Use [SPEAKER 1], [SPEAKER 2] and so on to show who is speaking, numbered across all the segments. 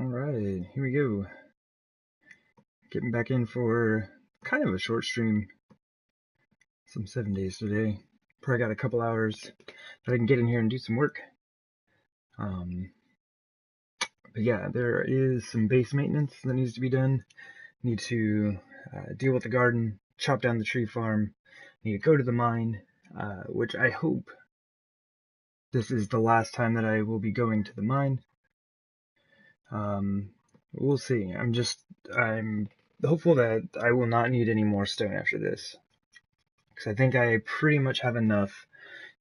[SPEAKER 1] Alright, here we go. Getting back in for kind of a short stream. Some 7 days today. Probably got a couple hours that I can get in here and do some work. But yeah, there is some base maintenance that needs to be done. Need to deal with the garden, chop down the tree farm. Need to go to the mine, which I hope this is the last time that I will be going to the mine. We'll see. I'm hopeful that I will not need any more stone after this, because I think I pretty much have enough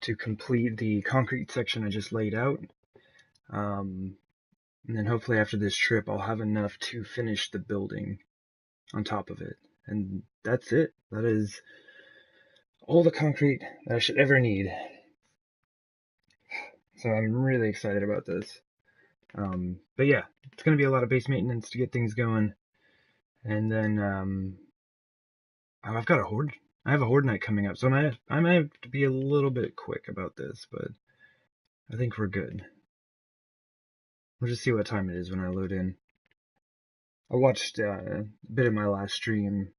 [SPEAKER 1] to complete the concrete section I just laid out. And then hopefully after this trip I'll have enough to finish the building on top of it. And that's it. That is all the concrete that I should ever need. So I'm really excited about this. But yeah, it's going to be a lot of base maintenance to get things going. And then, I've got I have a horde night coming up, so I might have to be a little bit quick about this, but I think we're good. We'll just see what time it is when I load in. I watched a bit of my last stream,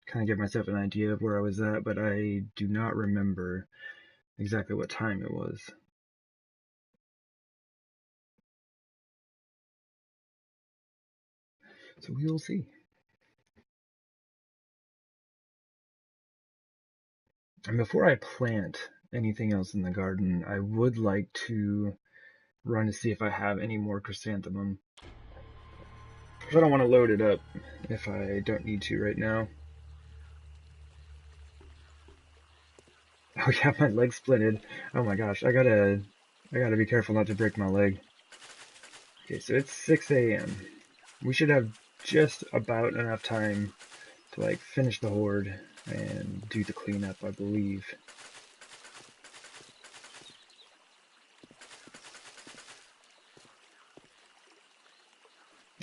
[SPEAKER 1] kind of give myself an idea of where I was at, but I do not remember exactly what time it was. So we will see. And before I plant anything else in the garden, I would like to run to see if I have any more chrysanthemum. I don't want to load it up if I don't need to right now. Oh yeah, my leg splitted. Oh my gosh, I gotta be careful not to break my leg. Okay, so it's 6 a.m. We should have just about enough time to like finish the horde and do the cleanup, I believe.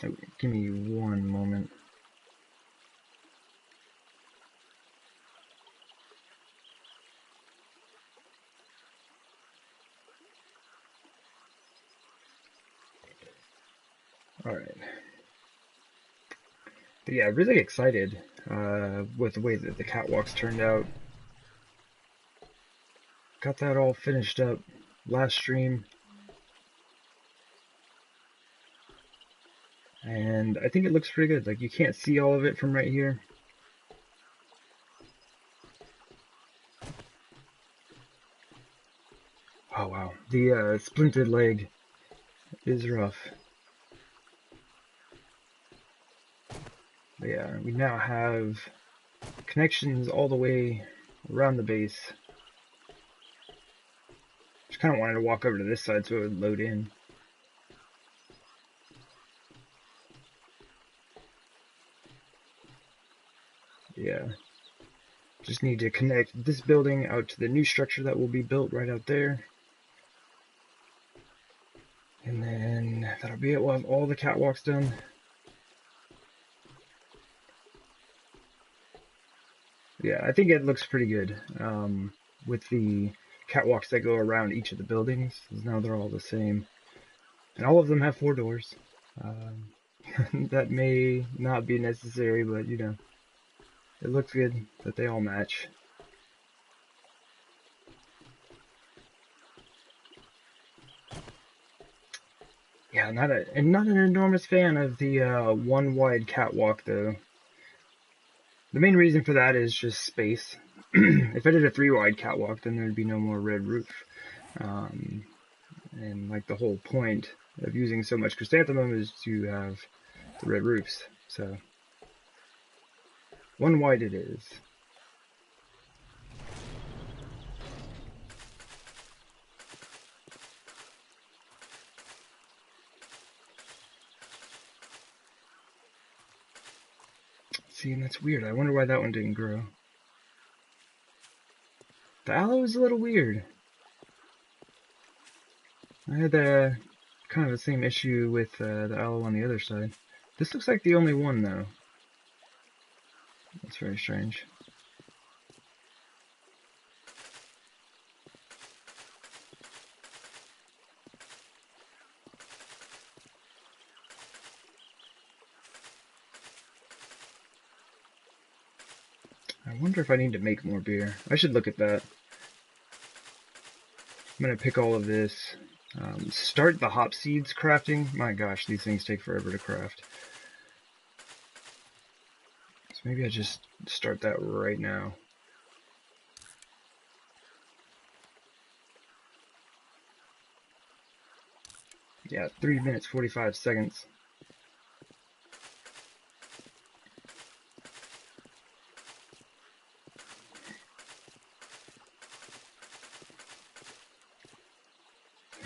[SPEAKER 1] Oh, give me one moment. Alright. But yeah, really excited with the way that the catwalks turned out. Got that all finished up last stream. And I think it looks pretty good. Like, you can't see all of it from right here. Oh wow, the splinted leg is rough. But yeah, we now have connections all the way around the base. Just kind of wanted to walk over to this side so it would load in. Yeah. Just need to connect this building out to the new structure that will be built right out there. And then that'll be it. We'll have all the catwalks done. Yeah, I think it looks pretty good with the catwalks that go around each of the buildings. Now they're all the same. And all of them have 4 doors. That may not be necessary, but you know, it looks good that they all match. Yeah, not an enormous fan of the one wide catwalk though. The main reason for that is just space. If I did a 3 wide catwalk, then there'd be no more red roof. And like the whole point of using so much chrysanthemum is to have the red roofs. So 1 wide it is. See, and that's weird. I wonder why that one didn't grow. The aloe is a little weird. I had kind of the same issue with the aloe on the other side. This looks like the only one, though. That's very strange. I wonder if I need to make more beer. I should look at that. I'm gonna pick all of this. Start the hop seeds crafting. My gosh, these things take forever to craft. So maybe I just start that right now. Yeah, 3 minutes, 45 seconds.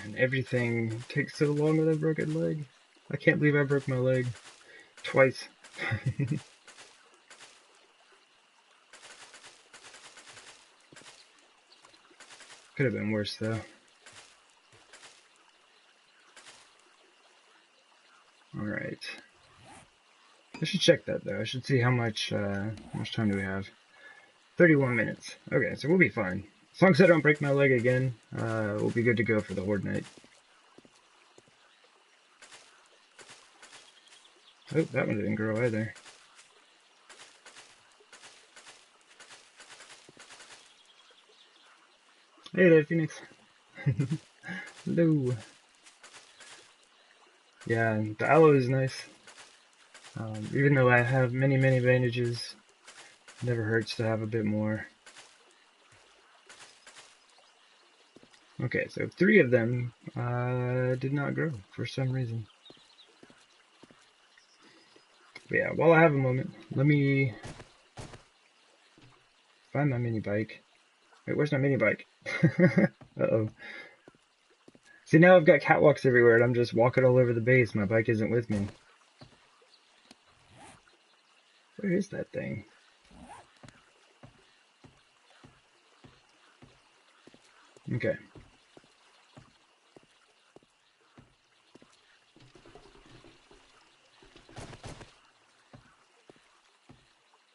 [SPEAKER 1] And everything takes so long with a broken leg. I can't believe I broke my leg. Twice. Could have been worse though. Alright. I should check that though. I should see how much time do we have. 31 minutes. Okay, so we'll be fine. As long as I don't break my leg again, we'll be good to go for the Horde Night. Oh, that one didn't grow either. Hey there, Phoenix. Hello. Yeah, the aloe is nice. Even though I have many bandages, it never hurts to have a bit more. Okay, so 3 of them did not grow for some reason. But yeah, while I have a moment, let me find my mini bike. Wait, where's my mini bike? Uh-oh. See, now I've got catwalks everywhere and I'm just walking all over the base. My bike isn't with me. Where is that thing? Okay.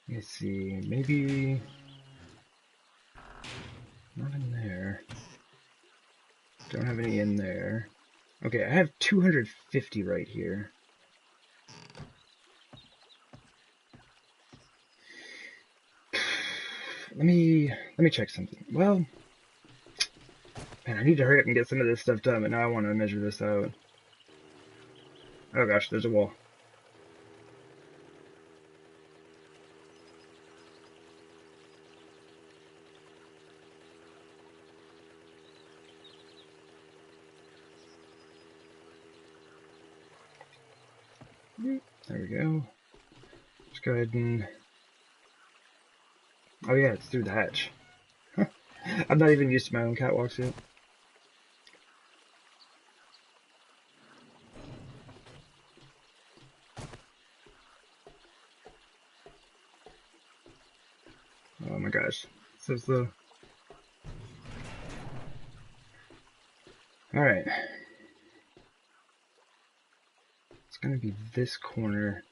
[SPEAKER 1] Let's see, maybe not in there. Don't have any in there. Okay, I have 250 right here. Let me check something. Well, man, I need to hurry up and get some of this stuff done, but now I want to measure this out. Oh gosh, there's a wall. There we go. Let's go ahead and... Oh yeah, it's through the hatch. I'm not even used to my own catwalks yet. Oh my gosh, so slow. Alright. It's gonna be this corner.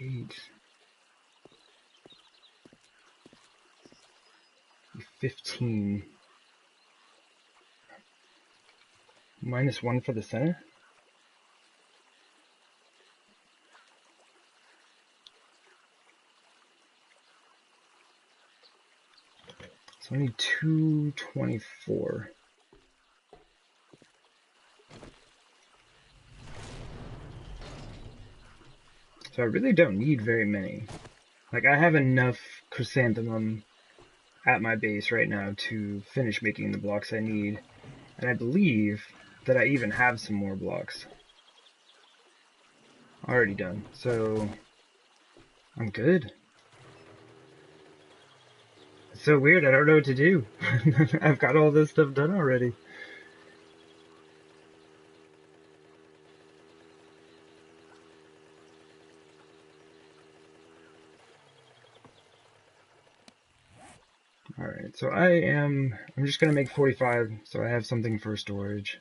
[SPEAKER 1] Eight. 15. -1 for the center? So I need 224. So I really don't need very many. Like, I have enough chrysanthemum at my base right now to finish making the blocks I need. And I believe that I even have some more blocks already done. So I'm good. It's so weird, I don't know what to do. I've got all this stuff done already. Alright, so I'm just gonna make 45 so I have something for storage.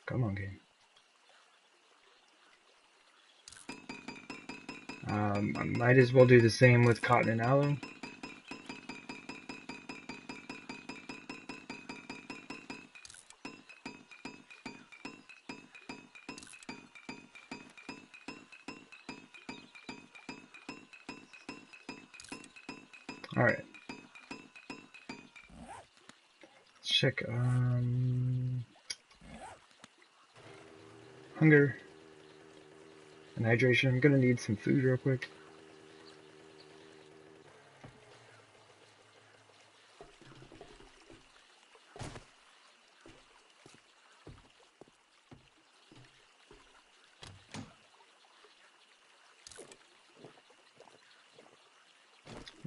[SPEAKER 1] Come on, game. I might as well do the same with cotton and aloe. Alright. Let's check, hunger and hydration. I'm gonna need some food real quick.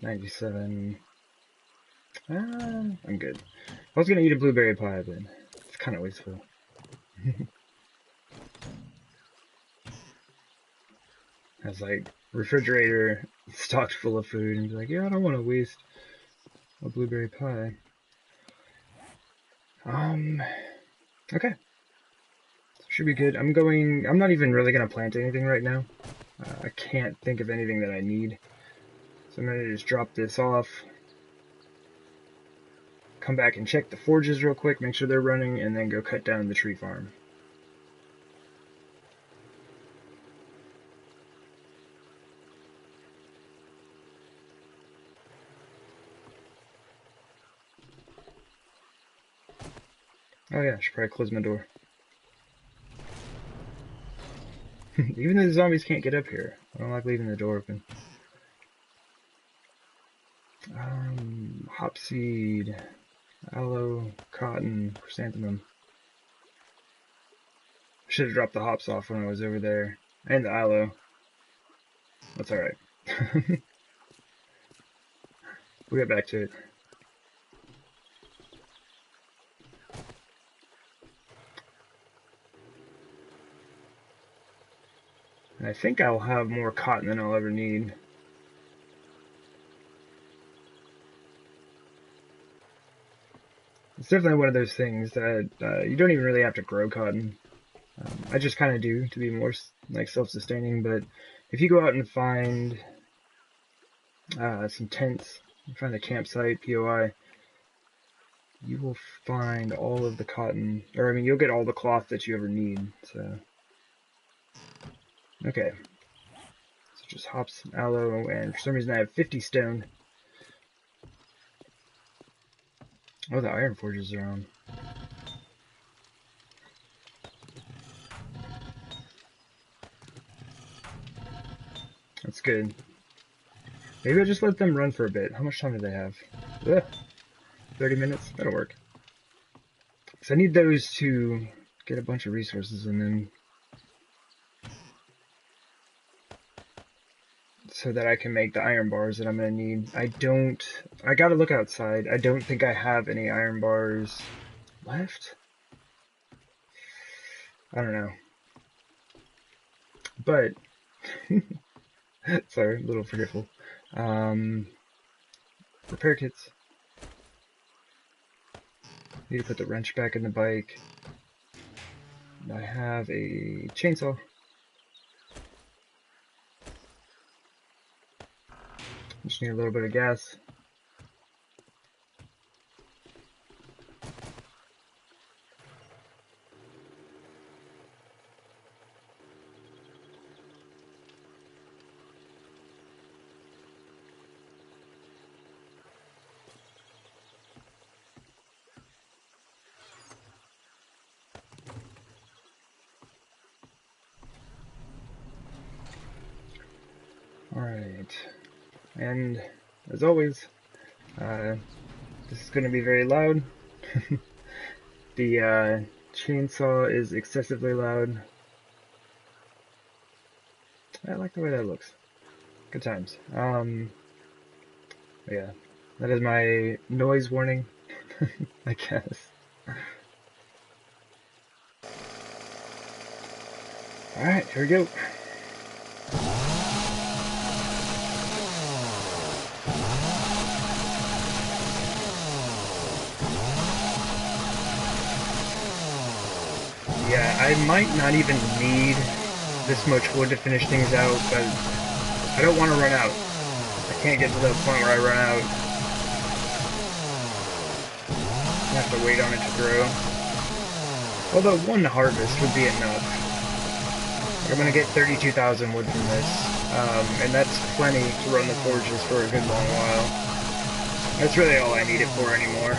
[SPEAKER 1] $97. I'm good. I was gonna eat a blueberry pie, but it's kind of wasteful. Has like refrigerator stocked full of food, and be like, yeah, I don't want to waste a blueberry pie. Okay, should be good. I'm not even really gonna plant anything right now. I can't think of anything that I need, so I'm gonna just drop this off. Come back and check the forges real quick, make sure they're running, and then go cut down the tree farm. Oh yeah, I should probably close my door. Even the zombies can't get up here. I don't like leaving the door open. Hopseed, aloe, cotton, chrysanthemum. I should have dropped the hops off when I was over there. And the aloe. That's alright. We'll get back to it. And I think I'll have more cotton than I'll ever need. It's definitely one of those things that you don't even really have to grow cotton. I just kind of do to be more like self-sustaining, but if you go out and find some tents, find a campsite, POI, you will find all of the cotton, or I mean, you'll get all the cloth that you ever need, so. Okay. So just hops, aloe, and for some reason I have 50 stone. Oh, the iron forges are on. That's good. Maybe I'll just let them run for a bit. How much time do they have? Ugh. 30 minutes? That'll work. So I need those to get a bunch of resources and then so that I can make the iron bars that I'm going to need. I gotta look outside. I don't think I have any iron bars left. I don't know. But, sorry, a little forgetful. Repair kits. Need to put the wrench back in the bike. I have a chainsaw. Just need a little bit of gas. Alright, and as always, this is going to be very loud. The chainsaw is excessively loud. I like the way that looks. Good times. Yeah, that is my noise warning, I guess. Alright, here we go. Yeah, I might not even need this much wood to finish things out, but I don't want to run out. I can't get to the point where I run out. I have to wait on it to grow. Although one harvest would be enough. I'm going to get 32,000 wood from this, and that's plenty to run the forges for a good long while. That's really all I need it for anymore.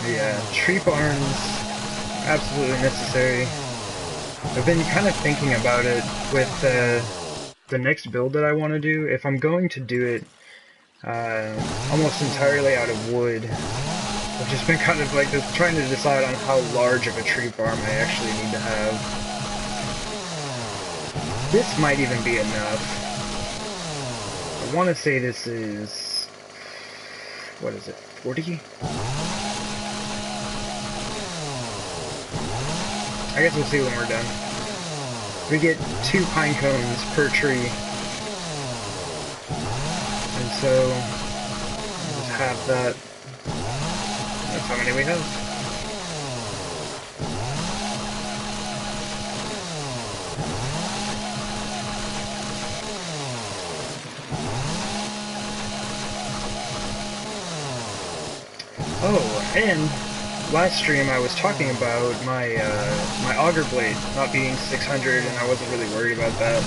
[SPEAKER 1] Yeah, tree farms, absolutely necessary. I've been kind of thinking about it with the next build that I want to do. If I'm going to do it almost entirely out of wood, I've just been kind of like just trying to decide on how large of a tree farm I actually need to have. This might even be enough. I want to say this is, what is it, 40? I guess we'll see when we're done. We get 2 pine cones per tree. And so, we'll just have that. That's how many we have. Oh, and last stream I was talking about my my auger blade not being 600, and I wasn't really worried about that.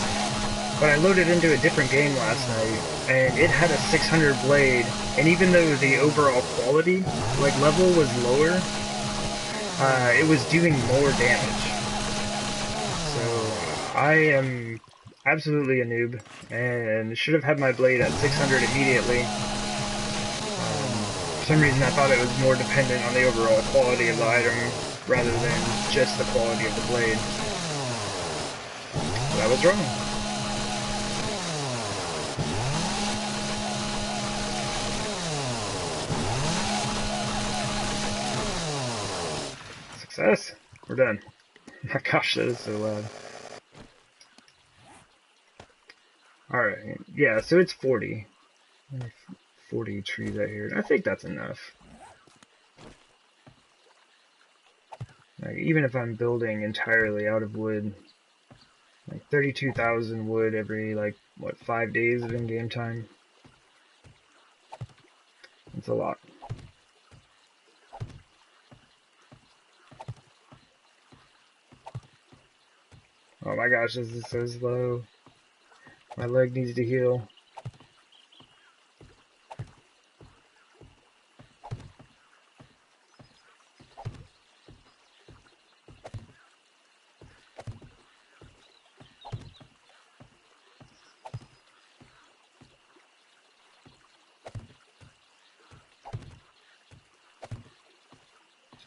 [SPEAKER 1] But I loaded into a different game last night, and it had a 600 blade, and even though the overall quality, like level, was lower, it was doing more damage. So I am absolutely a noob, and should have had my blade at 600 immediately. For some reason I thought it was more dependent on the overall quality of the item rather than just the quality of the blade. But I was wrong. Success! We're done. My gosh, that is so loud. Alright, yeah, so it's 40. 40 trees out here. I think that's enough. Like, even if I'm building entirely out of wood, like 32,000 wood every, like, what, 5 days of in-game time? It's a lot. Oh my gosh, this is so slow. My leg needs to heal.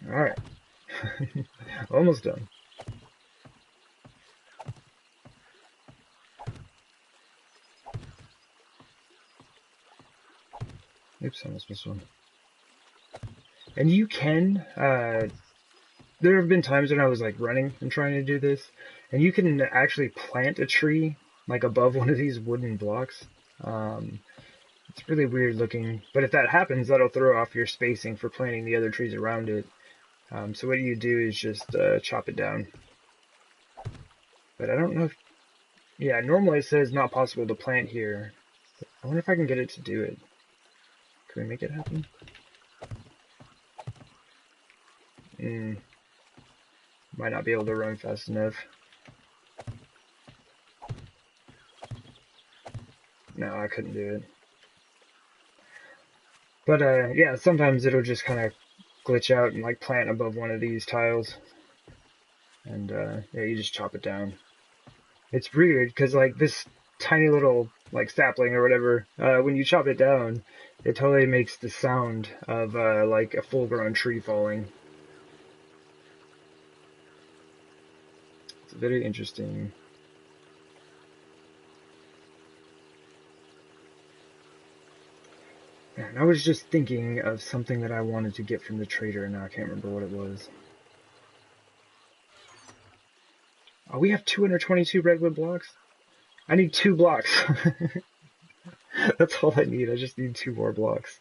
[SPEAKER 1] Alright. Almost done. Oops, I almost missed one. And you can, there have been times when I was like running and trying to do this, and you can actually plant a tree like above one of these wooden blocks. It's really weird looking, but if that happens, that'll throw off your spacing for planting the other trees around it. So what you do is just chop it down. But I don't know if, yeah, normally it says not possible to plant here. I wonder if I can get it to do it. Can we make it happen? Might not be able to run fast enough. No, I couldn't do it. But yeah, sometimes it'll just kind of glitch out and like plant above one of these tiles. And yeah, you just chop it down. It's weird because like this tiny little like sapling or whatever, when you chop it down, it totally makes the sound of like a full-grown tree falling. It's very interesting. And I was just thinking of something that I wanted to get from the trader, and now I can't remember what it was. Oh, we have 222 redwood blocks? I need 2 blocks. That's all I need. I just need 2 more blocks.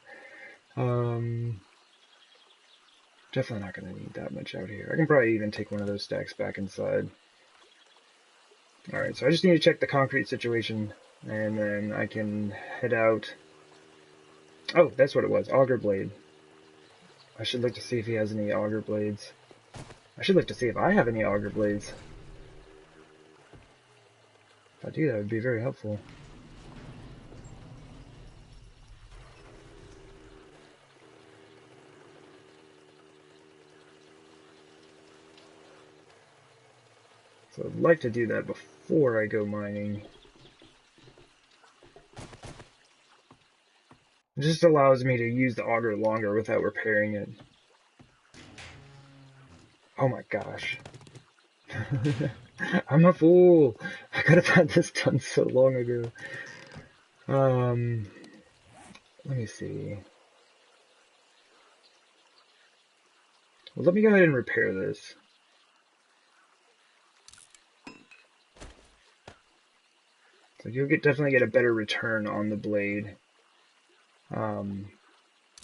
[SPEAKER 1] Definitely not going to need that much out here. I can probably even take one of those stacks back inside. Alright, so I just need to check the concrete situation, and then I can head out Oh, that's what it was. Auger blade. I should look to see if he has any auger blades. I should look to see if I have any auger blades. If I do, that would be very helpful. So I'd like to do that before I go mining. It just allows me to use the auger longer without repairing it. Oh my gosh. I'm a fool! I could have had this done so long ago. Let me see. Well, let me go ahead and repair this. So you'll definitely get a better return on the blade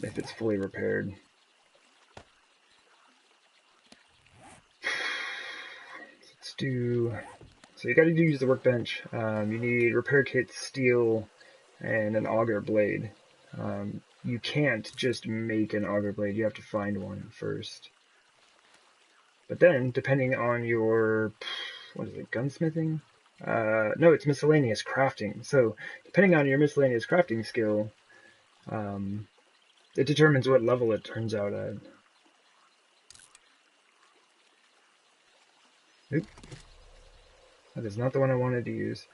[SPEAKER 1] if it's fully repaired. Let's do. So you got to use the workbench. You need repair kits, steel, and an auger blade. You can't just make an auger blade. You have to find one first. But then, depending on your, what is it, gunsmithing? No, it's miscellaneous crafting. So, depending on your miscellaneous crafting skill, it determines what level it turns out at. Oop. That is not the one I wanted to use.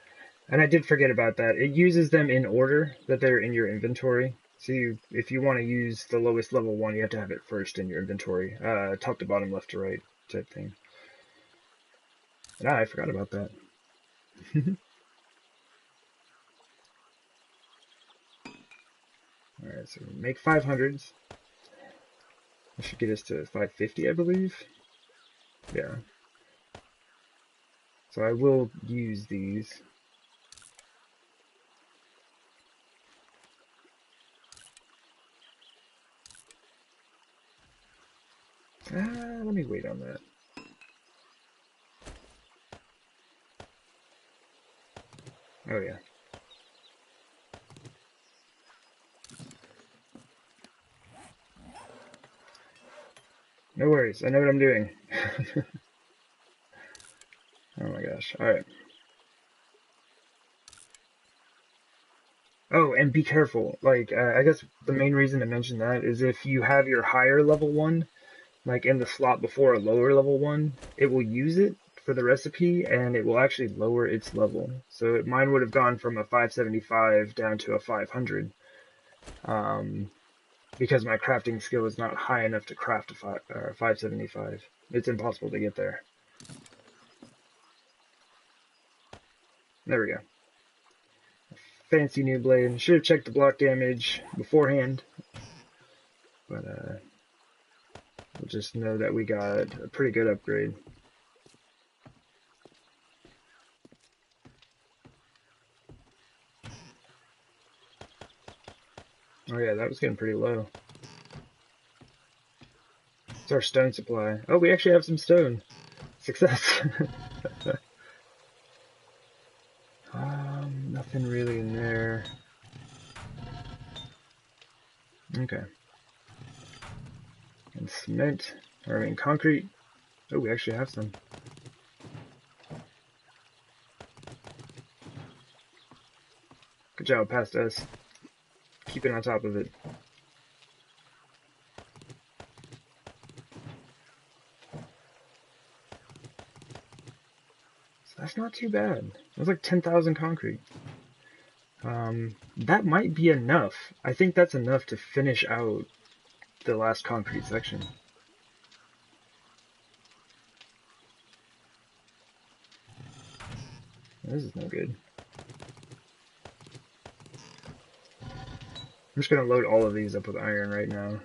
[SPEAKER 1] And I did forget about that. It uses them in order that they're in your inventory. So if you want to use the lowest level one, you have to have it first in your inventory. Top to bottom, left to right type thing. I forgot about that. Alright, so make 500s. That should get us to 550, I believe. Yeah. So I will use these. Let me wait on that. Oh yeah. No worries, I know what I'm doing. Oh my gosh, alright. Oh, and be careful. Like, I guess the main reason to mention that is if you have your higher level one, like in the slot before a lower level one, it will use it for the recipe and it will actually lower its level. So mine would have gone from a 575 down to a 500. Because my crafting skill is not high enough to craft a 575. It's impossible to get there. There we go. Fancy new blade. Should have checked the block damage beforehand. But we'll just know that we got a pretty good upgrade. Oh yeah, that was getting pretty low. It's our stone supply. Oh, we actually have some stone. Success. Nothing really in there. Okay. And cement, or I mean concrete. Oh, we actually have some. Good job, past us. Keeping on top of it. So that's not too bad. That's like 10,000 concrete. That might be enough. I think that's enough to finish out the last concrete section. This is no good. I'm just going to load all of these up with iron right now.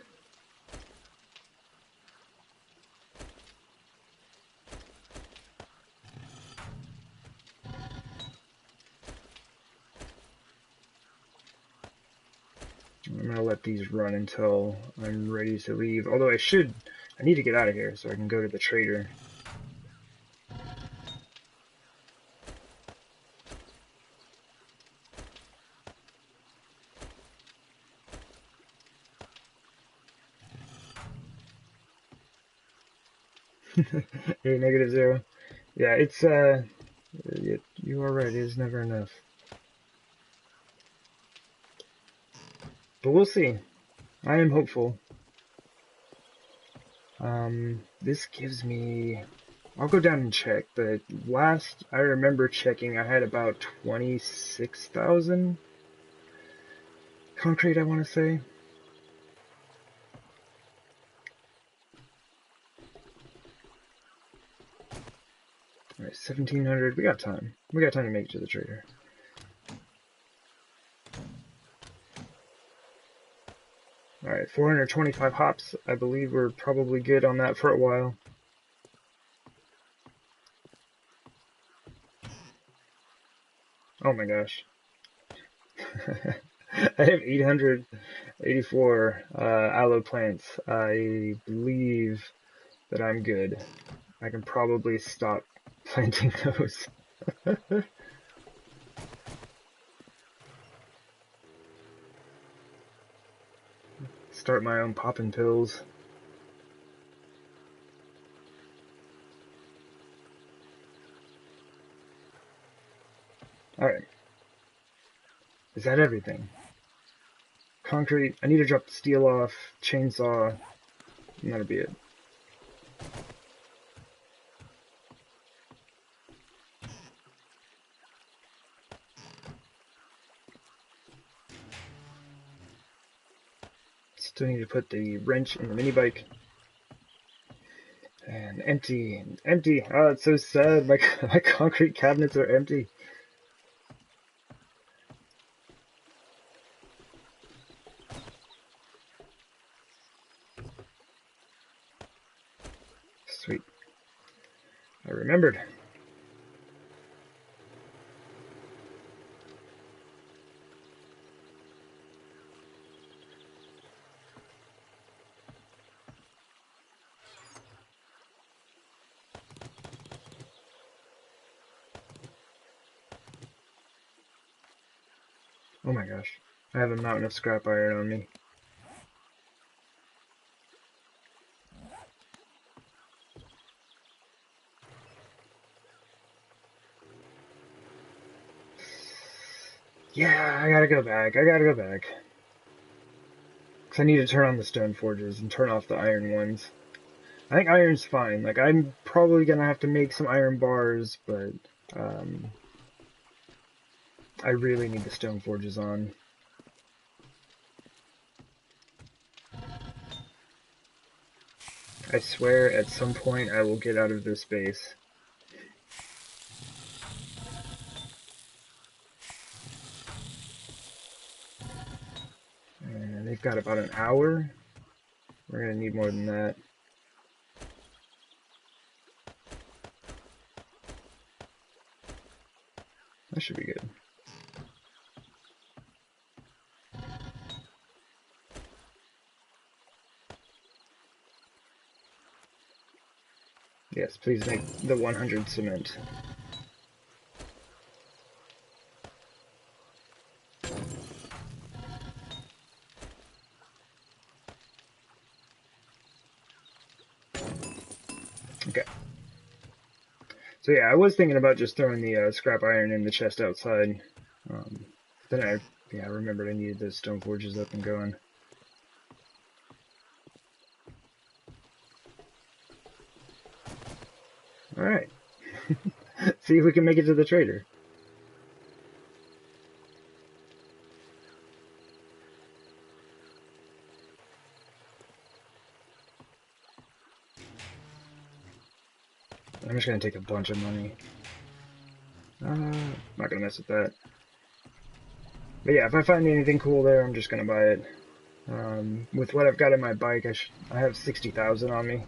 [SPEAKER 1] I'm going to let these run until I'm ready to leave. Although I need to get out of here so I can go to the trader. 8 negative 0. Yeah, it's, you are right, it is never enough. But we'll see. I am hopeful. This gives me... I'll go down and check, but last I remember checking, I had about 26,000 concrete, I want to say. Alright, 1,700. We got time. We got time to make it to the trader. Alright, 425 hops. I believe we're probably good on that for a while. Oh my gosh. I have 884 aloe plants. I believe that I'm good. I can probably stop planting those. Start my own poppin' pills. Alright. Is that everything? Concrete. I need to drop the steel off. Chainsaw. And that'll be it. Still need to put the wrench in the mini bike. And empty. Empty. Oh, it's so sad. My concrete cabinets are empty. Sweet. I remembered. Oh my gosh. I have a mountain of scrap iron on me. Yeah, I gotta go back. I gotta go back. Because I need to turn on the stone forges and turn off the iron ones. I think iron's fine. Like, I'm probably gonna have to make some iron bars, but I really need the stone forges on. I swear at some point I will get out of this base. And they've got about an hour. We're gonna need more than that. That should be good. Yes, please make the 100 cement. Okay. So yeah, I was thinking about just throwing the scrap iron in the chest outside. Then I remembered I needed those stone forges up and going. Alright. See if we can make it to the trader. I'm just gonna take a bunch of money. Not gonna mess with that. But yeah, if I find anything cool there, I'm just gonna buy it. With what I've got in my bike, I have 60,000 on me.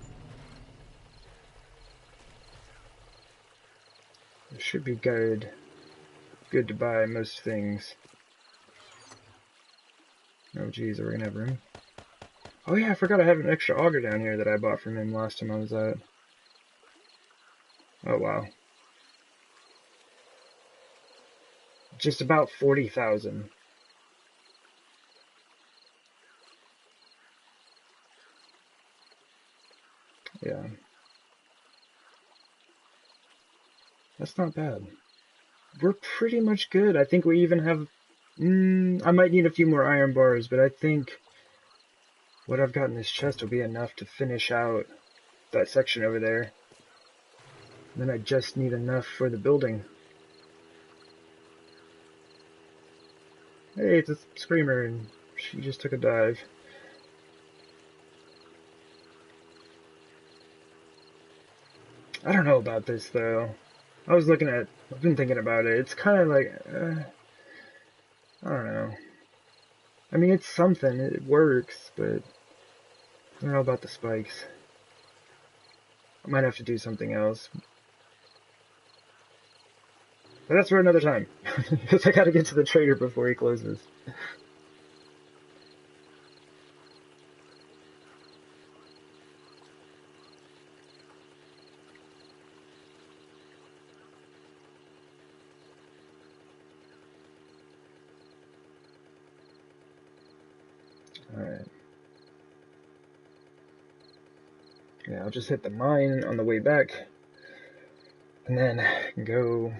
[SPEAKER 1] It should be good to buy most things. Oh geez, are we gonna have room? Oh yeah, I forgot I have an extra auger down here that I bought from him last time I was out. Oh wow. Just about 40,000. Yeah. That's not bad. We're pretty much good. I think we even have... I might need a few more iron bars, but I think what I've got in this chest will be enough to finish out that section over there. And then I just need enough for the building. Hey, it's a screamer, and she just took a dive. I don't know about this, though. I've been thinking about it. It's kind of like, I don't know. I mean, it's something. It works, but I don't know about the spikes. I might have to do something else. But that's for another time. Because I gotta get to the trader before he closes. Alright. Yeah, I'll just hit the mine on the way back. And then go...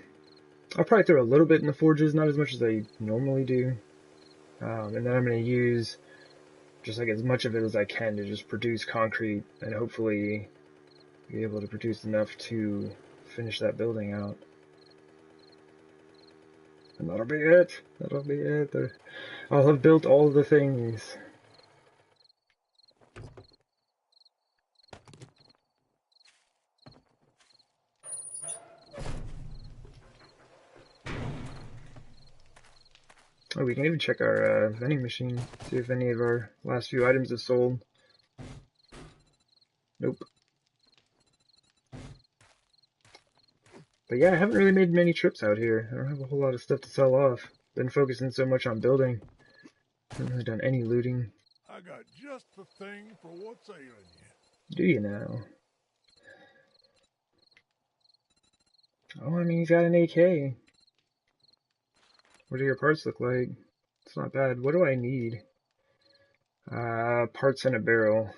[SPEAKER 1] I'll probably throw a little bit in the forges, not as much as I normally do. And then I'm going to use just like as much of it as I can to just produce concrete and hopefully be able to produce enough to finish that building out. And that'll be it. That'll be it. I'll have built all the things. Oh, we can even check our vending machine, see if any of our last few items have sold. Nope. But yeah, I haven't really made many trips out here. I don't have a whole lot of stuff to sell off. Been focusing so much on building. Haven't really done any looting.
[SPEAKER 2] I got just the thing for what's ailing you.
[SPEAKER 1] Do you now? Oh, I mean, he's got an AK. What do your parts look like? It's not bad. What do I need? Parts in a barrel.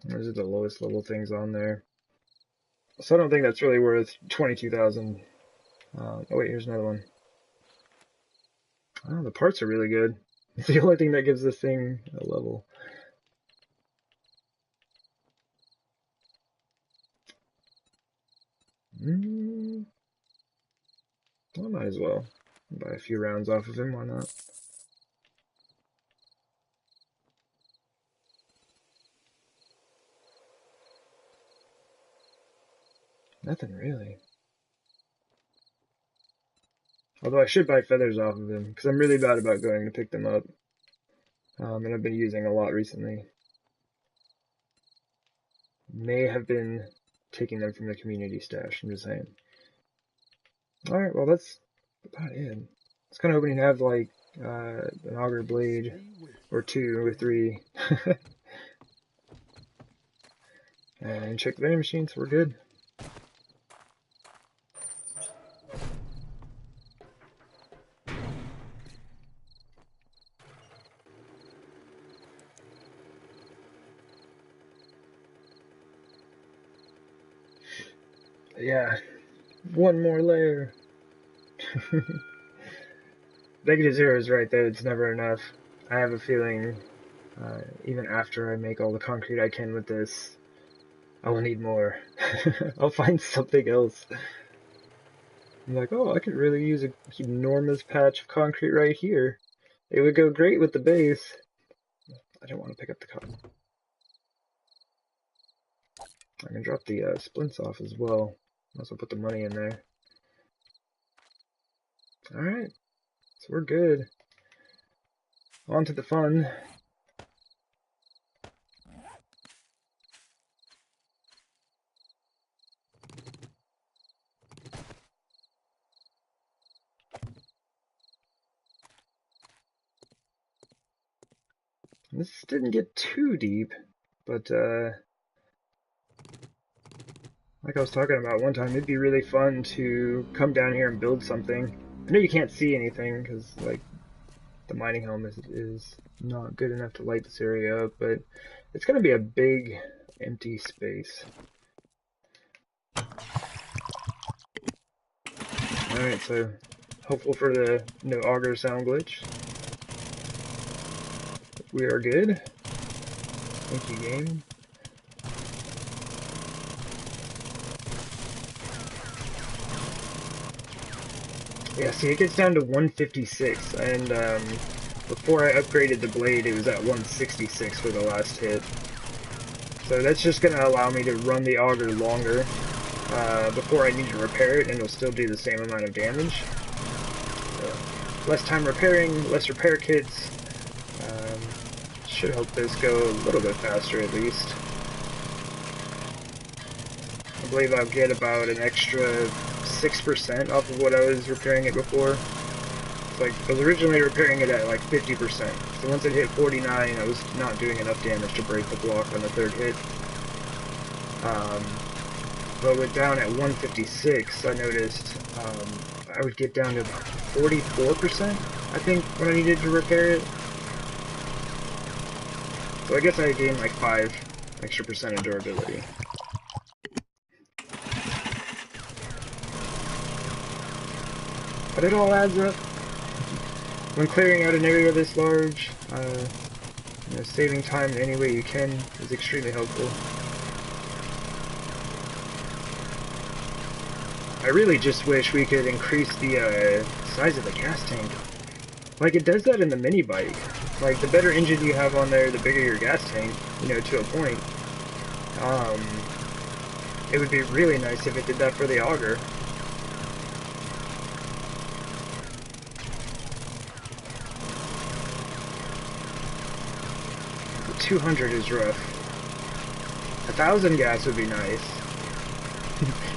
[SPEAKER 1] Those are the lowest level things on there. So I don't think that's really worth 22,000. Oh wait, here's another one. Oh, the parts are really good. It's the only thing that gives this thing a level. Well, might as well buy a few rounds off of him. Why not? Nothing really. Although I should buy feathers off of him, because I'm really bad about going to pick them up. And I've been using a lot recently. May have been taking them from the community stash, I'm just saying. Alright, well that's about it. I was kind of hoping to have like an auger blade, or 2 or 3. And check the vending machine, so we're good. Yeah, one more layer. -0 is right though, it's never enough. I have a feeling, even after I make all the concrete I can with this, I will need more. I'll find something else. I'm like, oh, I could really use an enormous patch of concrete right here. It would go great with the base. I don't want to pick up the cotton. I can drop the splints off as well. Also put the money in there. Alright, so we're good. On to the fun. This didn't get too deep, but like I was talking about one time, it'd be really fun to come down here and build something. I know you can't see anything because like the mining helm is not good enough to light this area up, but it's going to be a big empty space. Alright, so hopeful for the no auger sound glitch. We are good. Thank you, game. Yeah, see, it gets down to 156, and before I upgraded the blade, it was at 166 for the last hit. So that's just going to allow me to run the auger longer before I need to repair it, and it'll still do the same amount of damage. So, less time repairing, less repair kits. Should hope this go a little bit faster at least. I believe I'll get about an extra 6% off of what I was repairing it before. It's like, I was originally repairing it at like 50%. So once it hit 49, I was not doing enough damage to break the block on the third hit. But with down at 156, I noticed I would get down to about 44%, I think, when I needed to repair it. So I guess I gained like 5 extra percent of durability. But it all adds up. When clearing out an area this large, you know, saving time in any way you can is extremely helpful. I really just wish we could increase the size of the gas tank. Like, it does that in the mini bike. Like, the better engine you have on there, the bigger your gas tank, you know, to a point. It would be really nice if it did that for the auger. The 200 is rough. 1,000 gas would be nice.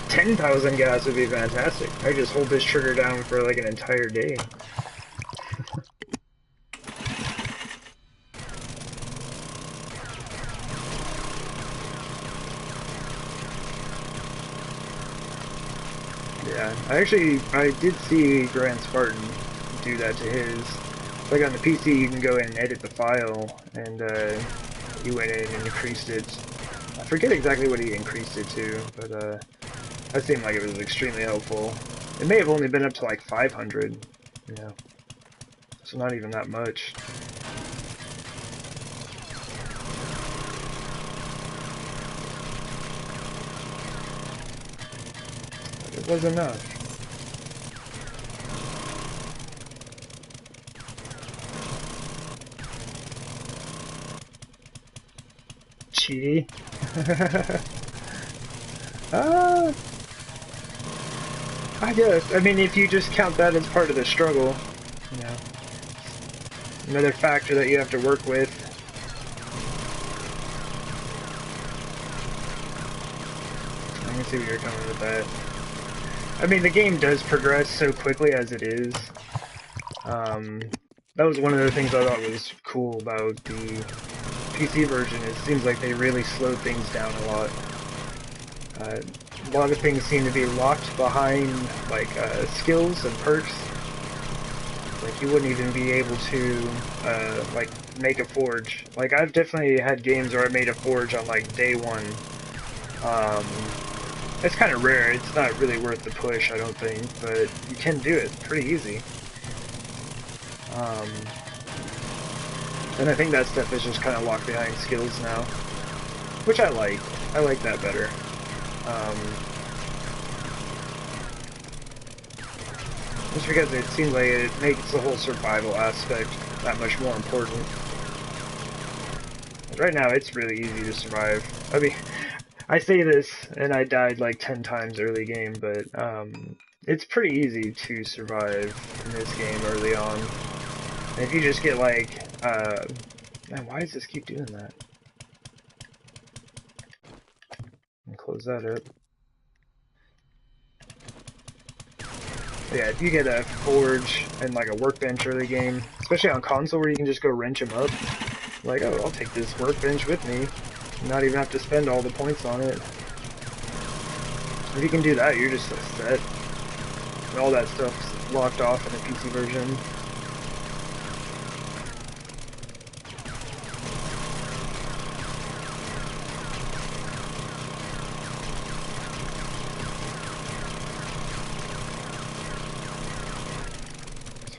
[SPEAKER 1] 10,000 gas would be fantastic. I could just hold this trigger down for like an entire day. Yeah, I did see Grand Spartan do that to his. Like on the PC, you can go in and edit the file, and he went in and increased it. I forget exactly what he increased it to, but that seemed like it was extremely helpful. It may have only been up to like 500, you know, so not even that much. But it was enough. Cheaty. I guess. I mean, if you just count that as part of the struggle, you know, another factor that you have to work with. Let me see where you're coming with that. I mean, the game does progress so quickly as it is. That was one of the things I thought was cool about the PC version. It seems like they really slowed things down a lot. A lot of things seem to be locked behind like skills and perks. Like you wouldn't even be able to like make a forge. Like I've definitely had games where I made a forge on like day one. It's kind of rare. It's not really worth the push, I don't think, but you can do it. It's pretty easy. And I think that stuff is just kind of locked behind skills now, which I like. I like that better. Just because it seems like it makes the whole survival aspect that much more important. Right now, it's really easy to survive. I mean, I say this, and I died like 10 times early game, but it's pretty easy to survive in this game early on. And if you just get like, man, why does this keep doing that? Let me close that up. Yeah, if you get a forge and like a workbench early game, especially on console where you can just go wrench them up, like, oh, I'll take this workbench with me, not even have to spend all the points on it. If you can do that, you're just set. And all that stuff's locked off in the PC version.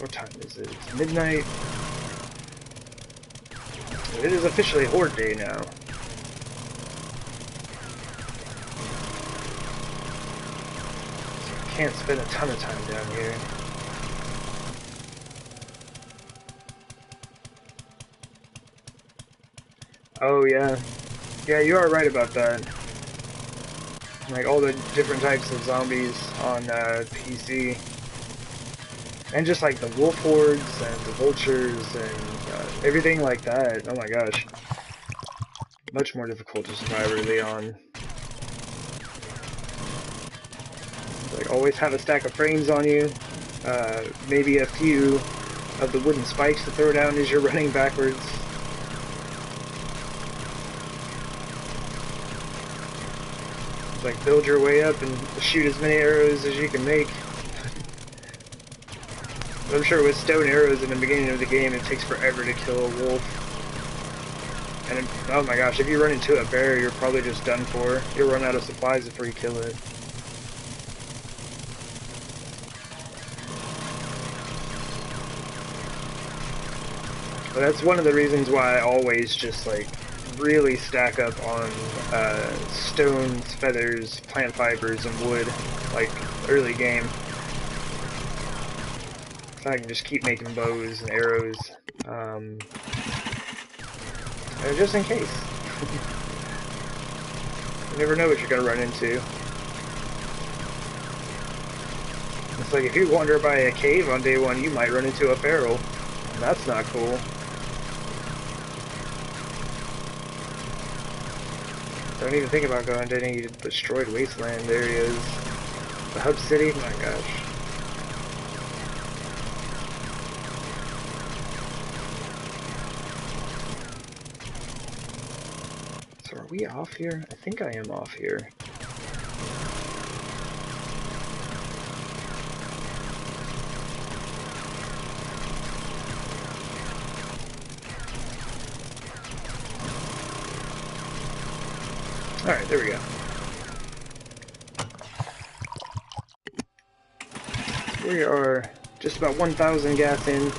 [SPEAKER 1] What time is it? It's midnight. It is officially Horde Day now. So I can't spend a ton of time down here. Oh yeah. Yeah, you are right about that. Like all the different types of zombies on PC. And just like the wolf hordes and the vultures and everything like that. Oh my gosh. Much more difficult to survive early on. Like always have a stack of frames on you. Maybe a few of the wooden spikes to throw down as you're running backwards. Like build your way up and shoot as many arrows as you can make. I'm sure with stone arrows in the beginning of the game it takes forever to kill a wolf. And oh my gosh, if you run into a bear you're probably just done for. You'll run out of supplies before you kill it. But that's one of the reasons why I always just like really stack up on stones, feathers, plant fibers, and wood, like early game. So I can just keep making bows and arrows, just in case. You never know what you're gonna run into. It's like if you wander by a cave on day one, you might run into a feral. And that's not cool. Don't even think about going to any destroyed wasteland areas. The hub city, my gosh. So are we off here? I think I am off here. Alright, there we go. We are just about 1,000 gas in. Now,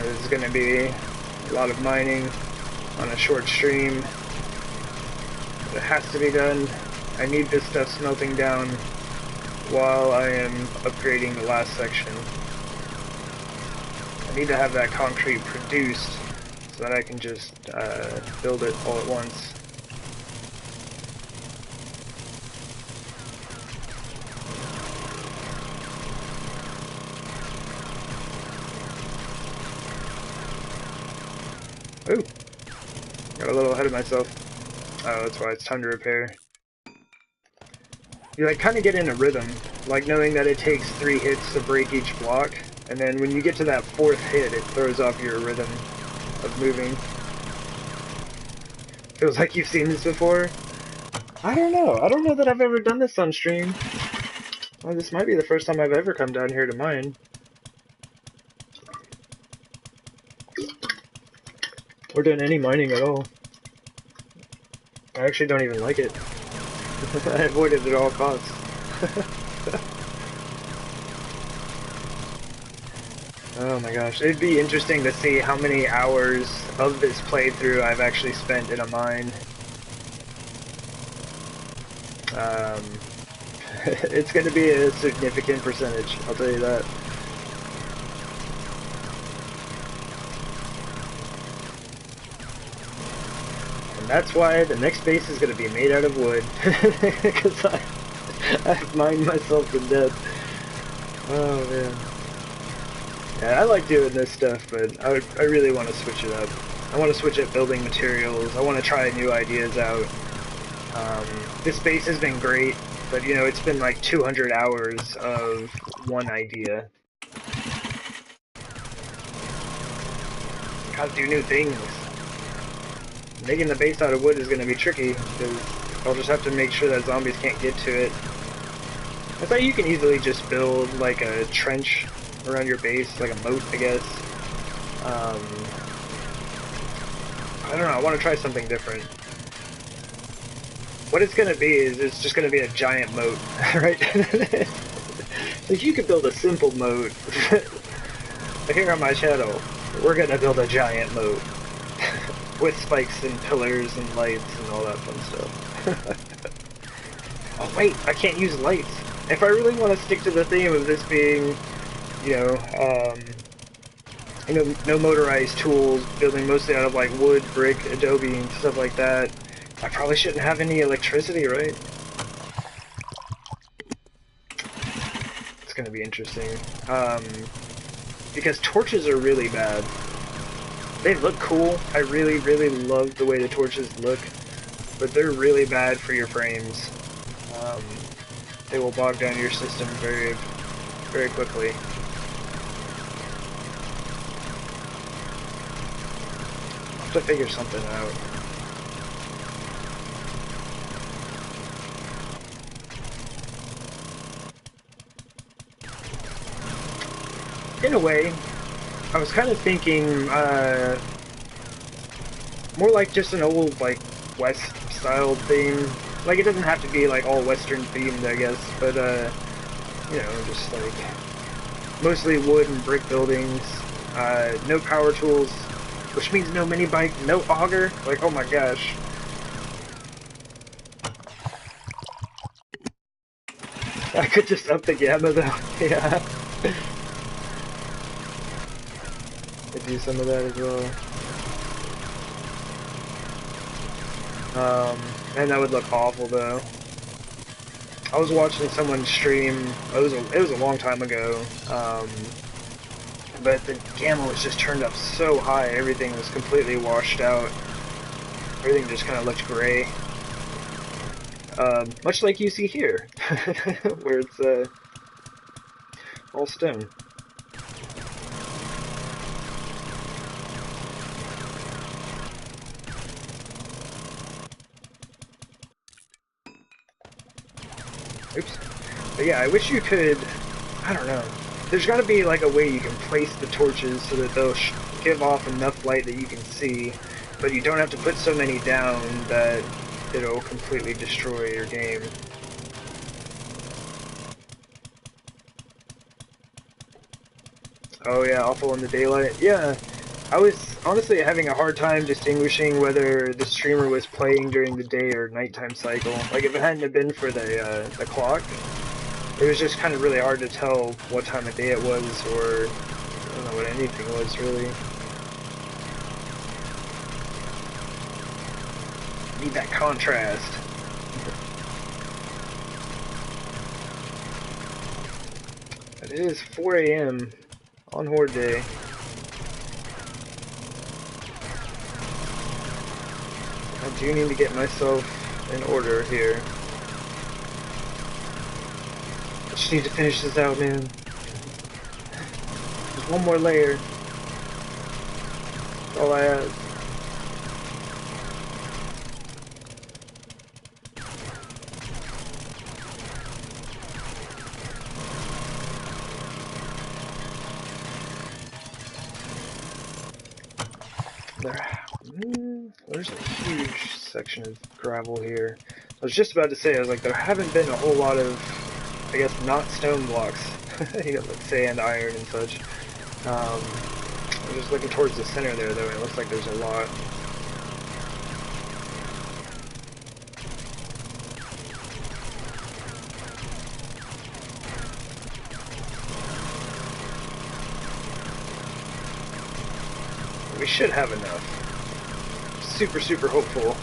[SPEAKER 1] this is going to be a lot of mining on a short stream. It has to be done. I need this stuff smelting down while I am upgrading the last section. I need to have that concrete produced so that I can just build it all at once. Ooh, got a little ahead of myself. Oh, that's why it's time to repair. You like kind of get in a rhythm, like knowing that it takes 3 hits to break each block, and then when you get to that 4th hit, it throws off your rhythm of moving. Feels like you've seen this before. I don't know. I don't know that I've ever done this on stream. Well, this might be the first time I've ever come down here to mine. Or done any mining at all. I actually don't even like it. I avoid it at all costs. Oh my gosh, it'd be interesting to see how many hours of this playthrough I've actually spent in a mine. It's going to be a significant percentage, I'll tell you that. And that's why the next base is going to be made out of wood, because I've mined myself to death. Oh man. Yeah, I like doing this stuff, but I really want to switch it up. I want to switch up building materials. I want to try new ideas out. This base has been great, but you know, it's been like 200 hours of one idea. Gotta do new things. Making the base out of wood is going to be tricky, because I'll just have to make sure that zombies can't get to it. I thought you can easily just build like a trench around your base, like a moat, I guess. I don't know, I want to try something different. what it's gonna be is it's just gonna be a giant moat, right? If you could build a simple moat here on my channel, we're gonna build a giant moat with spikes and pillars and lights and all that fun stuff. Oh wait, I can't use lights. If I really want to stick to the theme of this being, no motorized tools, building mostly out of like wood, brick, adobe, and stuff like that, I probably shouldn't have any electricity, right? It's gonna be interesting. Because torches are really bad. They look cool. I really, really love the way the torches look, but they're really bad for your frames. They will bog down your system very, very quickly. I'll have to figure something out. In a way, I was kind of thinking more like just an old, like, West-style theme. Like, it doesn't have to be, like, all Western themed, I guess, but, just, like, mostly wood and brick buildings, no power tools, which means no mini bike, no auger, like, oh my gosh. I could just up the gamma, though, yeah. I do some of that as well. And that would look awful though. I was watching someone stream, it was a long time ago, but the gamma was just turned up so high, everything was completely washed out. Everything just kind of looked gray. Much like you see here, where it's all stone. Oops. But yeah, I wish you could, I don't know, there's got to be like a way you can place the torches so that they'll give off enough light that you can see, but you don't have to put so many down that it'll completely destroy your game. Oh yeah, awful in the daylight. Yeah, I was honestly having a hard time distinguishing whether the streamer was playing during the day or nighttime cycle. Like if it hadn't have been for the clock, it was just kind of really hard to tell what time of day it was, or I don't know what anything was really. Need that contrast. But it is 4 a.m. on Horde Day. I do need to get myself in order here. I just need to finish this out, man. There's one more layer. That's all I have. There's a huge section of gravel here. I was just about to say, I was like, there haven't been a whole lot of, I guess, not stone blocks, like sand, iron, and such. I'm just looking towards the center there, though, and it looks like there's a lot. We should have enough. Super, super hopeful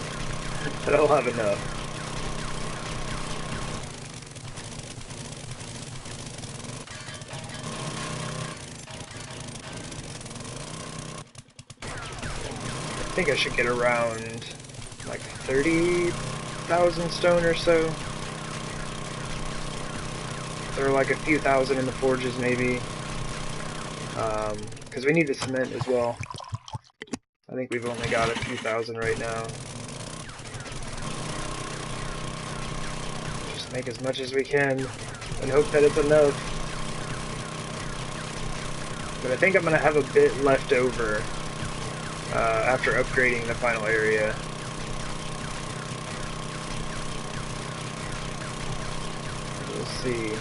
[SPEAKER 1] that I'll have enough. I think I should get around like 30,000 stone or so. There are like a few thousand in the forges maybe. Because we need the cement as well. I think we've only got a few thousand right now. Just make as much as we can and hope that it's enough. But I think I'm going to have a bit left over after upgrading the final area. We'll see.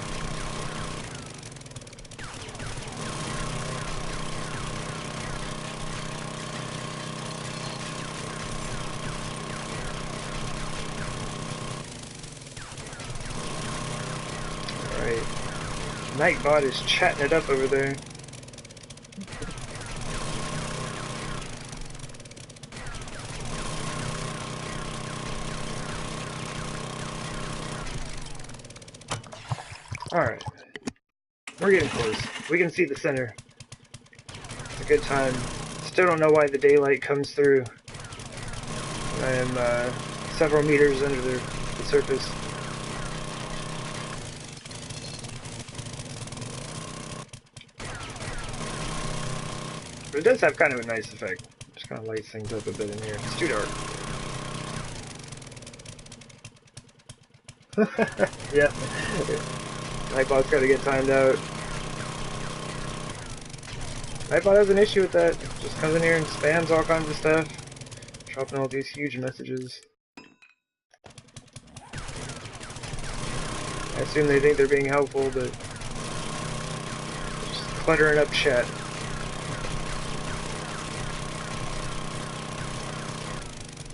[SPEAKER 1] Alright. Nightbot is chatting it up over there. Alright. We're getting close. We can see the center. It's a good time. Still don't know why the daylight comes through. I am several meters under the surface. But it does have kind of a nice effect. Just kind of lights things up a bit in here. It's too dark. Yeah. Nightbot's gotta get timed out. Nightbot has an issue with that. Just comes in here and spams all kinds of stuff. Dropping all these huge messages. I assume they think they're being helpful, but just cluttering up chat.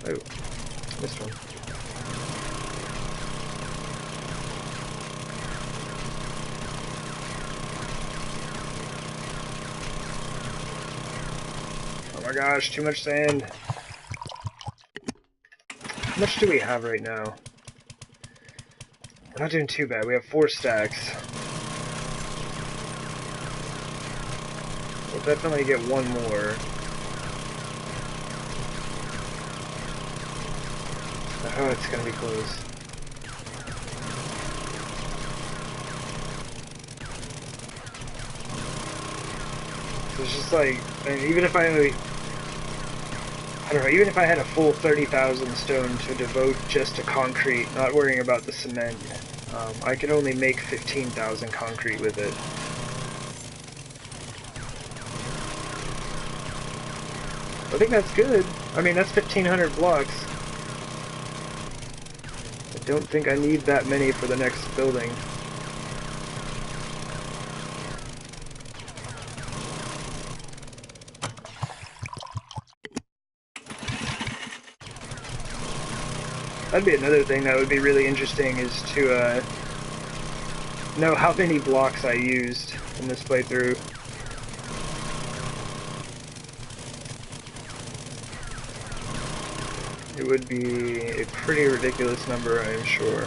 [SPEAKER 1] Oh, missed one. Oh my gosh, too much sand. How much do we have right now? We're not doing too bad. We have 4 stacks. We'll definitely get one more. Oh, it's gonna be close. So it's just like, I mean, even if I only, I don't know, even if I had a full 30,000 stone to devote just to concrete, not worrying about the cement, I could only make 15,000 concrete with it. I think that's good. I mean, that's 1,500 blocks. I don't think I need that many for the next building. That'd be another thing that would be really interesting, is to know how many blocks I used in this playthrough. It would be a pretty ridiculous number, I am sure.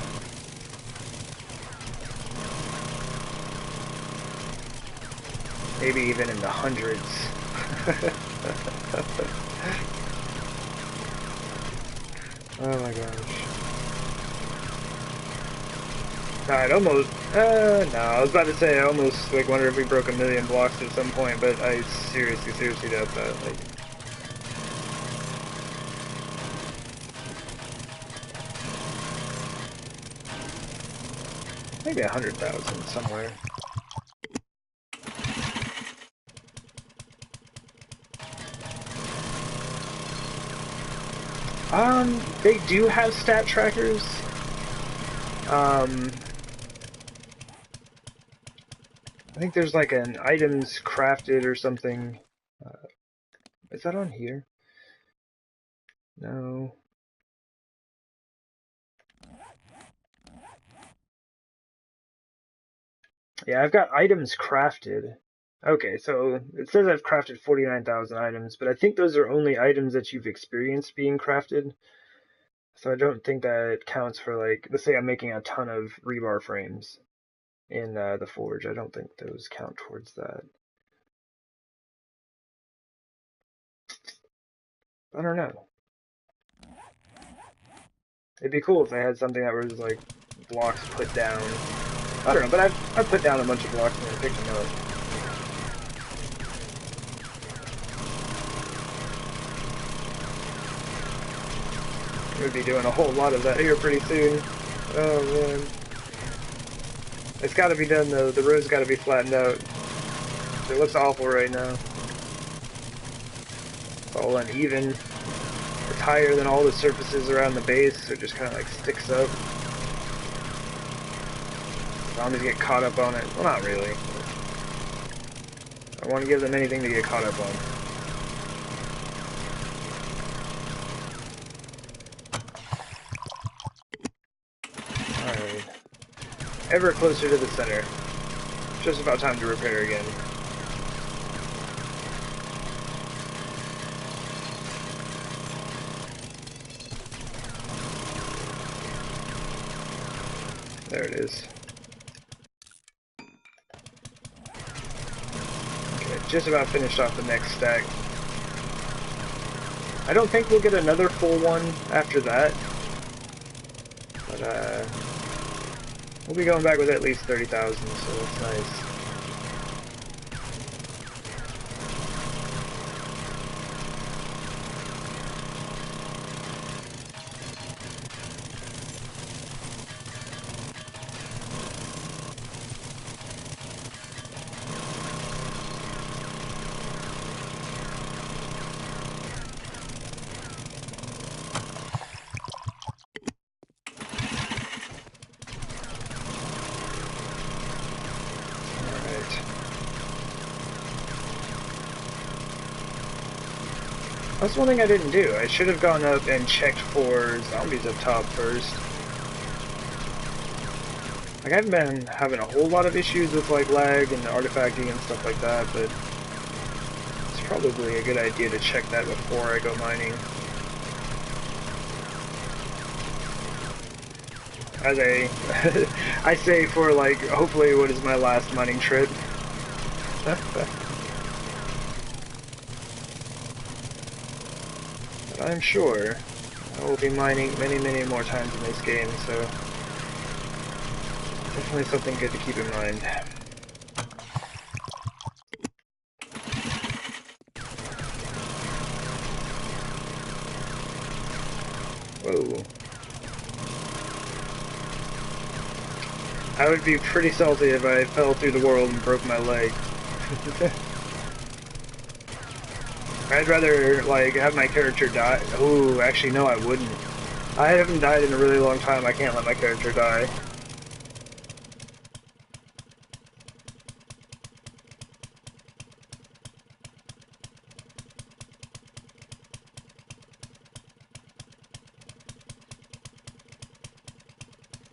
[SPEAKER 1] Maybe even in the hundreds. Oh my gosh. I'd almost, no, I was about to say I almost, like, wonder if we broke 1,000,000 blocks at some point, but I seriously doubt that, like. Maybe 100,000 somewhere. They do have stat trackers. I think there's like an items crafted or something. Is that on here? No. Yeah, I've got items crafted. Okay, so it says I've crafted 49,000 items, but I think those are only items that you've experienced being crafted. So I don't think that counts for, like, let's say I'm making a ton of rebar frames in the forge. I don't think those count towards that. I don't know. It'd be cool if they had something that was like blocks put down. I don't know, but I've put down a bunch of blocks and then picked them up. We'll be doing a whole lot of that here pretty soon. Oh man. It's gotta be done though. The road's gotta be flattened out. It looks awful right now. It's all uneven. It's higher than all the surfaces around the base, so it just kind of like sticks up. Zombies get caught up on it. Well, not really. I want to give them anything to get caught up on. Alright. Ever closer to the center. Just about time to repair again. There it is. Okay, just about finished off the next stack. I don't think we'll get another full one after that. But, we'll be going back with at least 30,000, so that's nice. That's one thing I didn't do. I should have gone up and checked for zombies up top first. Like, I haven't been having a whole lot of issues with, like, lag and artifacting and stuff like that, but it's probably a good idea to check that before I go mining. As I say for, like, hopefully what is my last mining trip. I'm sure I will be mining many, many more times in this game, so definitely something good to keep in mind. Whoa. I would be pretty salty if I fell through the world and broke my leg. I'd rather, like, have my character die. Ooh, actually, no, I wouldn't. I haven't died in a really long time. I can't let my character die.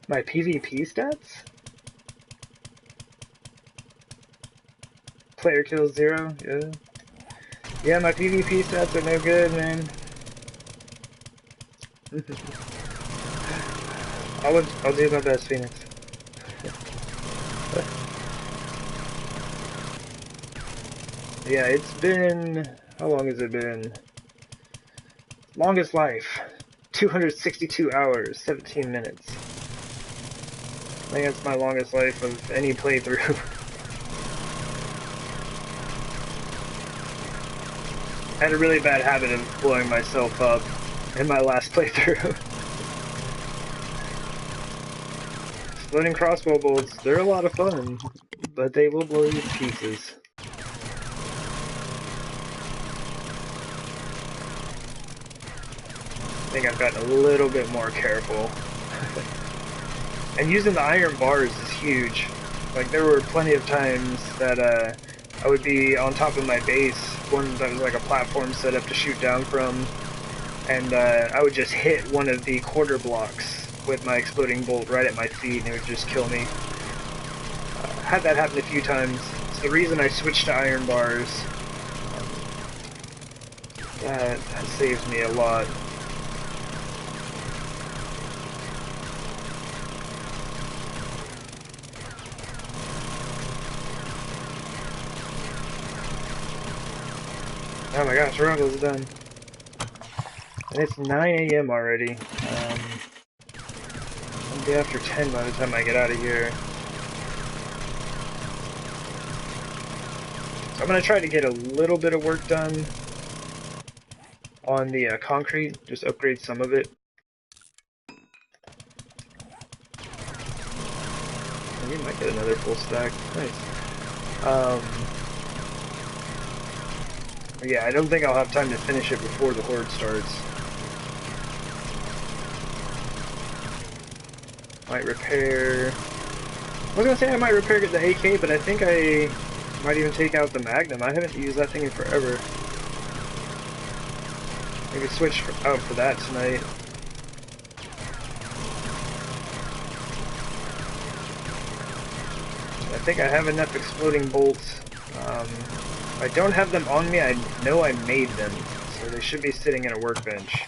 [SPEAKER 1] My PvP stats? Player kills 0? Yeah. Yeah, my PvP stats are no good, man. I'll do my best, Phoenix. Yeah, it's been... How long has it been? Longest life. 262 hours, 17 minutes. I think that's my longest life of any playthrough. I had a really bad habit of blowing myself up in my last playthrough. Exploding crossbow bolts, they're a lot of fun, but they will blow you to pieces. I think I've gotten a little bit more careful. And using the iron bars is huge. Like, there were plenty of times that I would be on top of my base, one that was like a platform set up to shoot down from, and I would just hit one of the quarter blocks with my exploding bolt right at my feet, and it would just kill me. Had that happen a few times. It's the reason I switched to iron bars. That saves me a lot. Oh my gosh, we're almost done. And it's 9 AM already. It'll be after 10 by the time I get out of here. So I'm going to try to get a little bit of work done on the concrete, just upgrade some of it. And we might get another full stack. Nice. Yeah, I don't think I'll have time to finish it before the horde starts. Might repair I was gonna say I might repair the AK, but I think I might even take out the Magnum. I haven't used that thing in forever. Maybe switch out for that tonight. I think I have enough exploding bolts. If I don't have them on me, I know I made them, so they should be sitting in a workbench.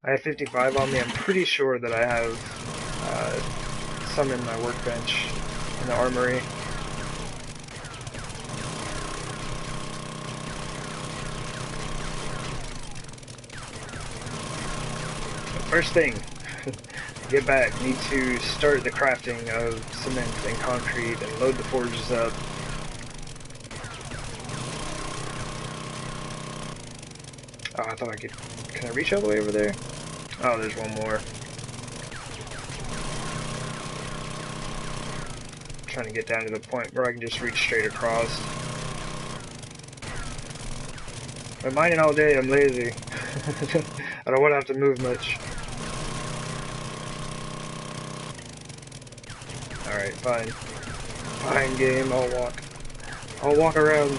[SPEAKER 1] I have 55 on me. I'm pretty sure that I have some in my workbench in the armory. First thing, get back, need to start the crafting of cement and concrete and load the forges up. Oh, I thought I could... Can I reach all the way over there? Oh, there's one more. I'm trying to get down to the point where I can just reach straight across. I'm mining all day, I'm lazy. I don't want to have to move much. Alright, fine. Fine game, I'll walk. I'll walk around.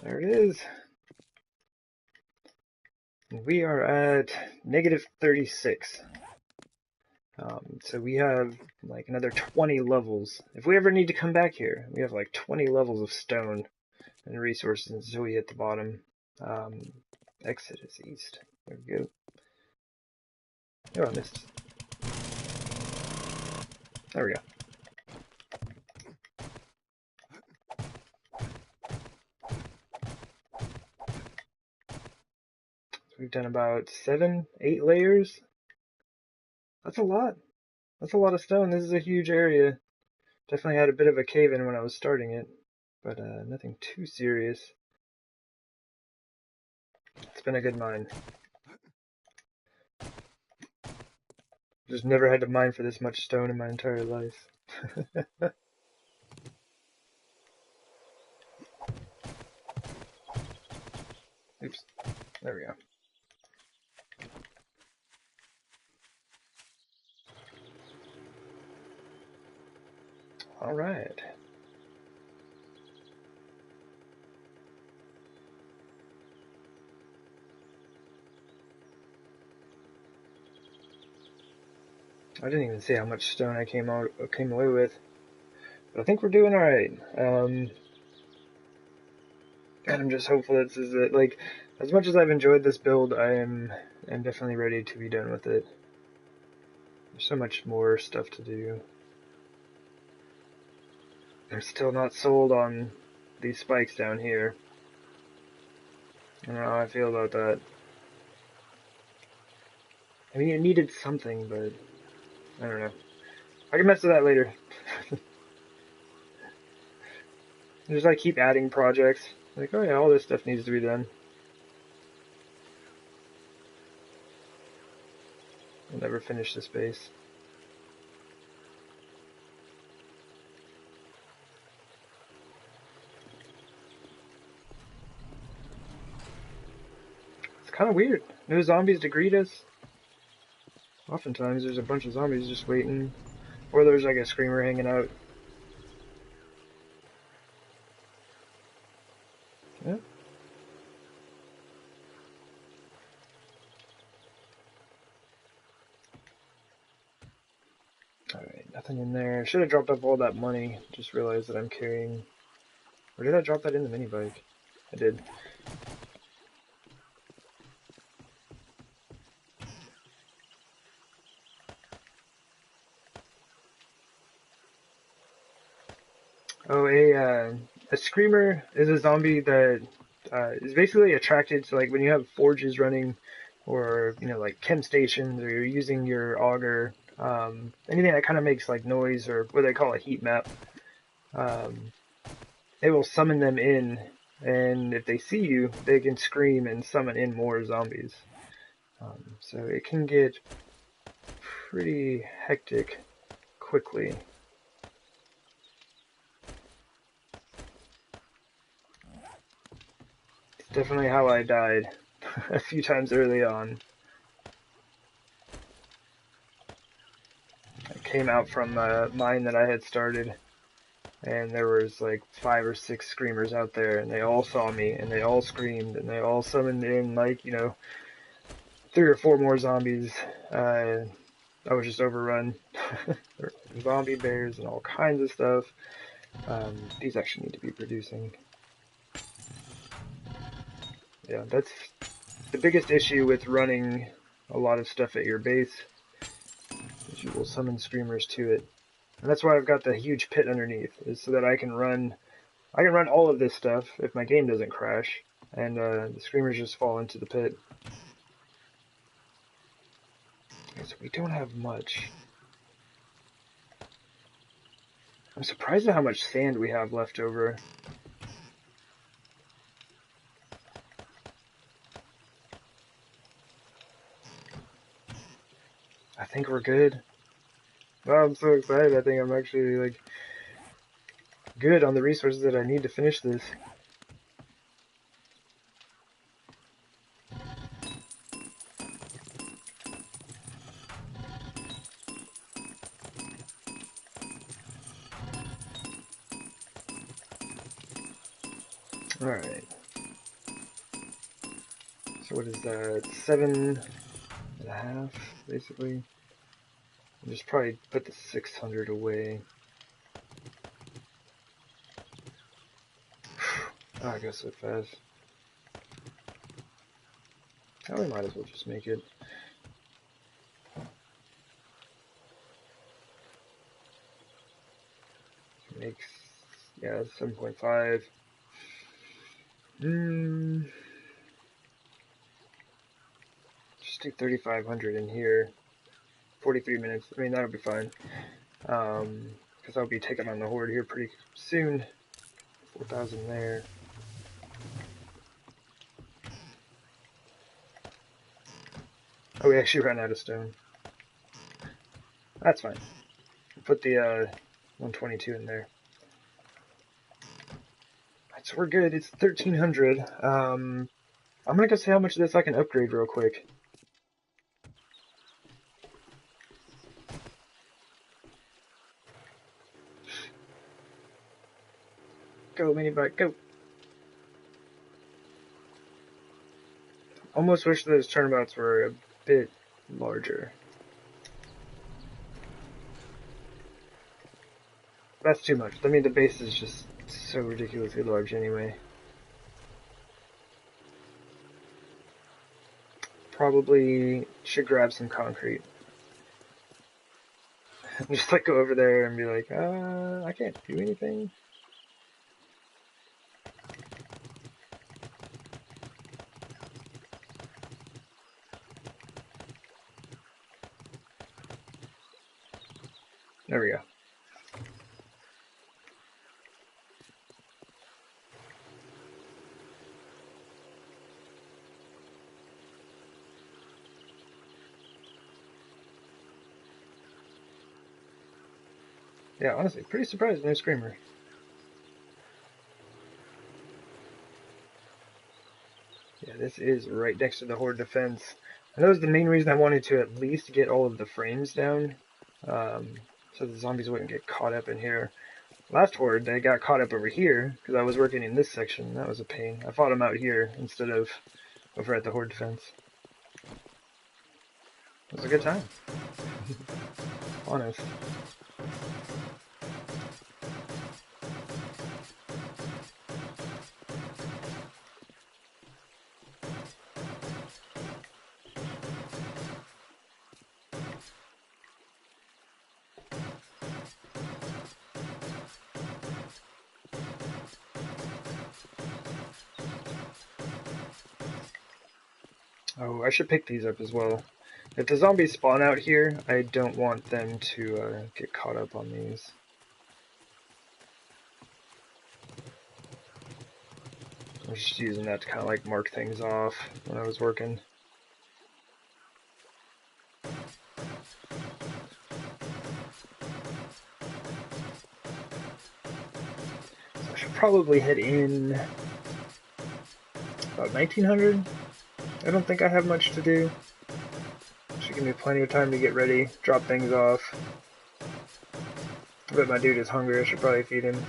[SPEAKER 1] There it is. We are at negative 36. So we have like another 20 levels. If we ever need to come back here, we have like 20 levels of stone and resources until we hit the bottom. Exit is east. There we go. Oh, I missed. There we go. So we've done about 7, 8 layers. That's a lot. That's a lot of stone. This is a huge area. Definitely had a bit of a cave-in when I was starting it, but nothing too serious. It's been a good mine. Just never had to mine for this much stone in my entire life. Oops. There we go. All right. I didn't even see how much stone I came away with, but I think we're doing all right. And I'm just hopeful this is it. Like, as much as I've enjoyed this build, I'm definitely ready to be done with it. There's so much more stuff to do. I'm still not sold on these spikes down here. I don't know how I feel about that. I mean, it needed something, but I don't know. I can mess with that later. Just like keep adding projects. Like, oh yeah, all this stuff needs to be done. I'll never finish this base. It's kind of weird. No zombies to greet us. Oftentimes there's a bunch of zombies just waiting. Or there's like a screamer hanging out. Yeah. Alright, nothing in there. Should have dropped off all that money. Just realized that I'm carrying... Or did I drop that in the mini bike? I did. Oh, a screamer is a zombie that is basically attracted to, like, when you have forges running, or, you know, like chem stations, or you're using your auger, anything that kind of makes like noise, or what they call a heat map. It will summon them in, and if they see you, they can scream and summon in more zombies. So it can get pretty hectic quickly. definitely how I died a few times early on. I came out from a mine that I had started, and there was like 5 or 6 screamers out there, and they all saw me, and they all screamed, and they all summoned in like, 3 or 4 more zombies. I was just overrun. There were zombie bears and all kinds of stuff. These actually need to be producing. Yeah, that's the biggest issue with running a lot of stuff at your base, is you will summon screamers to it. And that's why I've got the huge pit underneath, is so that I can run all of this stuff if my game doesn't crash, and the screamers just fall into the pit. Okay, so we don't have much. I'm surprised at how much sand we have left over. I think we're good. Oh, I'm so excited. I think I'm actually, like, good on the resources that I need to finish this. Alright. So what is that? 7.5, basically. I'll just probably put the 600 away. Oh, I go so fast. Oh, we might as well just make it. Makes, yeah, 7.5. Just do 3,500 in here. 43 minutes. I mean, that'll be fine. Because I'll be taking on the horde here pretty soon. 4,000 there. Oh, we actually ran out of stone. That's fine. Put the 122 in there. Right, so we're good. It's 1,300. I'm gonna go see how much of this I can upgrade real quick. Go, mini bike, go. Almost wish those turnabouts were a bit larger. That's too much. I mean, the base is just so ridiculously large anyway. Probably should grab some concrete. Just like go over there and be like, I can't do anything. There we go. Yeah, honestly, pretty surprised no screamer. Yeah, this is right next to the horde defense. And that was the main reason I wanted to at least get all of the frames down, so the zombies wouldn't get caught up in here. Last horde, they got caught up over here, because I was working in this section. That was a pain. I fought them out here instead of over at the horde defense. It was a good time. Honest. Oh, I should pick these up as well. If the zombies spawn out here, I don't want them to get caught up on these. I was just using that to kind of like mark things off when I was working. So I should probably head in About 1900. I don't think I have much to do. Should give me plenty of time to get ready, drop things off. I bet my dude is hungry, I should probably feed him.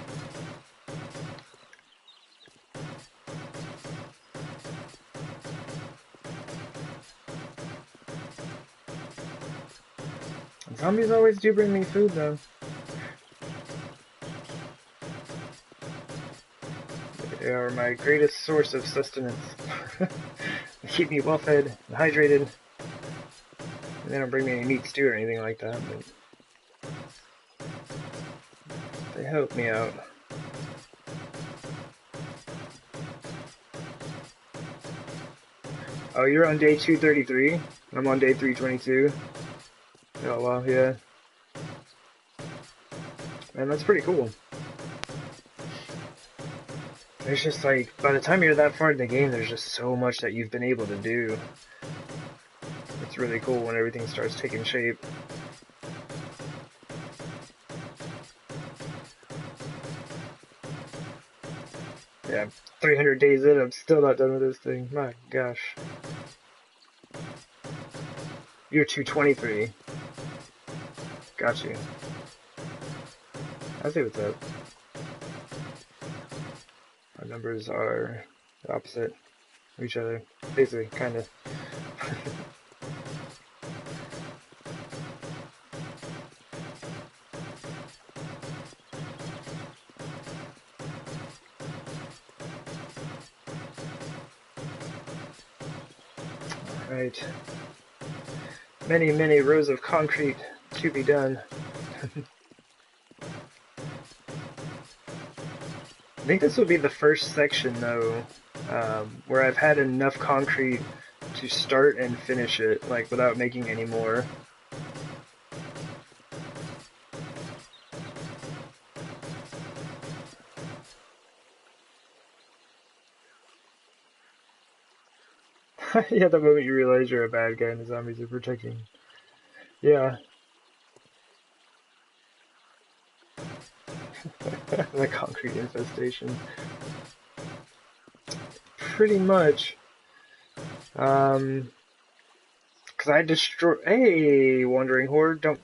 [SPEAKER 1] Zombies always do bring me food, though. They are my greatest source of sustenance. They keep me well fed and hydrated. They don't bring me any meat stew or anything like that, but they help me out. Oh, you're on day 233? I'm on day 322. Oh, wow, yeah. Man, that's pretty cool. There's just like, by the time you're that far in the game, there's just so much that you've been able to do. It's really cool when everything starts taking shape. Yeah, 300 days in, I'm still not done with this thing. My gosh. You're 223. Got you. I see what's up. Our numbers are the opposite of each other. Basically, kind of. Alright. Many, many rows of concrete to be done. I think this will be the first section, though, where I've had enough concrete to start and finish it, like, without making any more. Yeah, the moment you realize you're a bad guy and the zombies are protecting. Yeah. The concrete infestation. Pretty much. Cause I destroy. Hey, wandering horde! Don't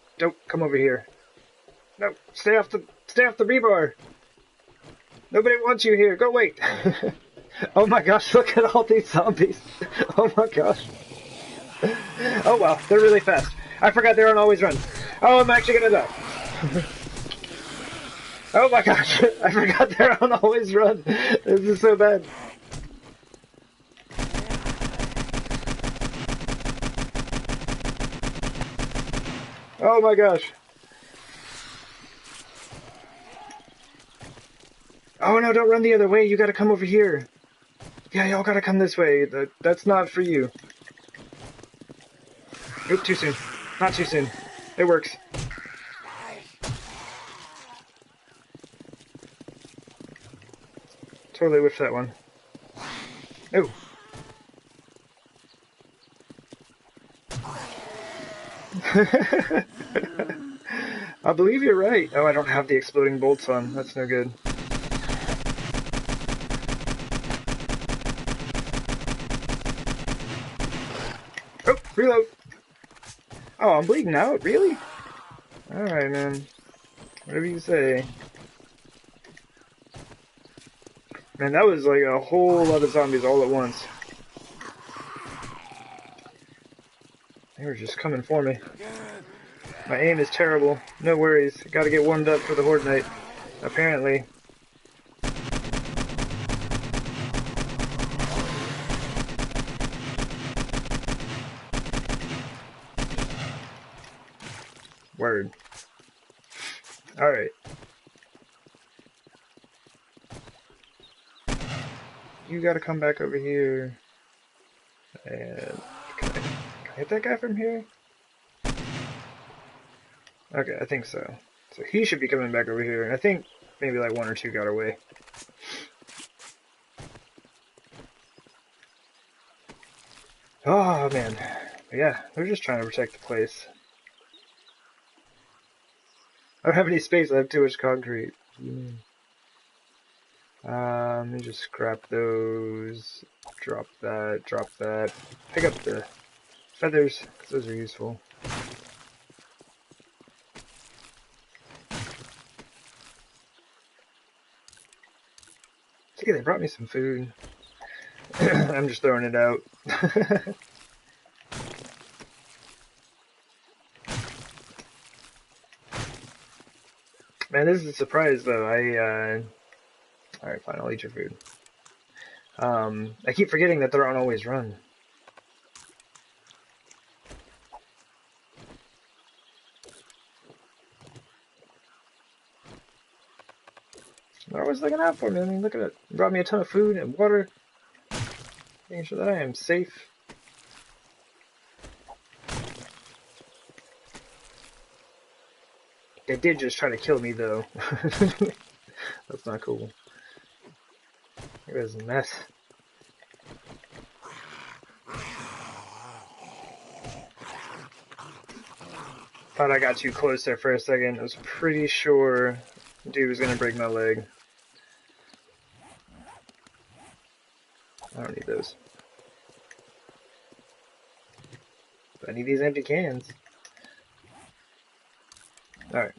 [SPEAKER 1] come over here. No, stay off the rebar. Nobody wants you here. Go wait. Oh my gosh! Look at all these zombies. Oh my gosh. Oh wow, they're really fast. I forgot they're on always run. Oh, I'm actually gonna die. Oh my gosh, I forgot they're on always run. This is so bad. Oh my gosh. Oh no, don't run the other way. You gotta come over here. Yeah, y'all gotta come this way. That's not for you. Oop, too soon. Not too soon. It works. Totally whiffed that one. Oh. I believe you're right. Oh, I don't have the exploding bolts on. That's no good. Oh, reload. Oh, I'm bleeding out? Really? Alright, man. Whatever you say. Man, that was like a whole lot of zombies all at once. They were just coming for me. My aim is terrible. No worries. Gotta get warmed up for the Horde Night. Apparently. Word. Alright. You gotta come back over here. And can I hit that guy from here? Okay, I think so. So he should be coming back over here. And I think maybe like one or two got away. Oh, man. But yeah, they're just trying to protect the place. I don't have any space. I have too much concrete. Let me just scrap those. Drop that, drop that. Pick up the feathers, because those are useful. Okay, they brought me some food. I'm just throwing it out. Man, this is a surprise, though. Alright, fine, I'll eat your food. I keep forgetting that they're on always run. They're always looking out for me. I mean, look at it. They brought me a ton of food and water. Making sure that I am safe. They did just try to kill me, though. That's not cool. It was a mess. Thought I got too close there for a second. I was pretty sure the dude was gonna break my leg. I don't need those. But I need these empty cans. Alright.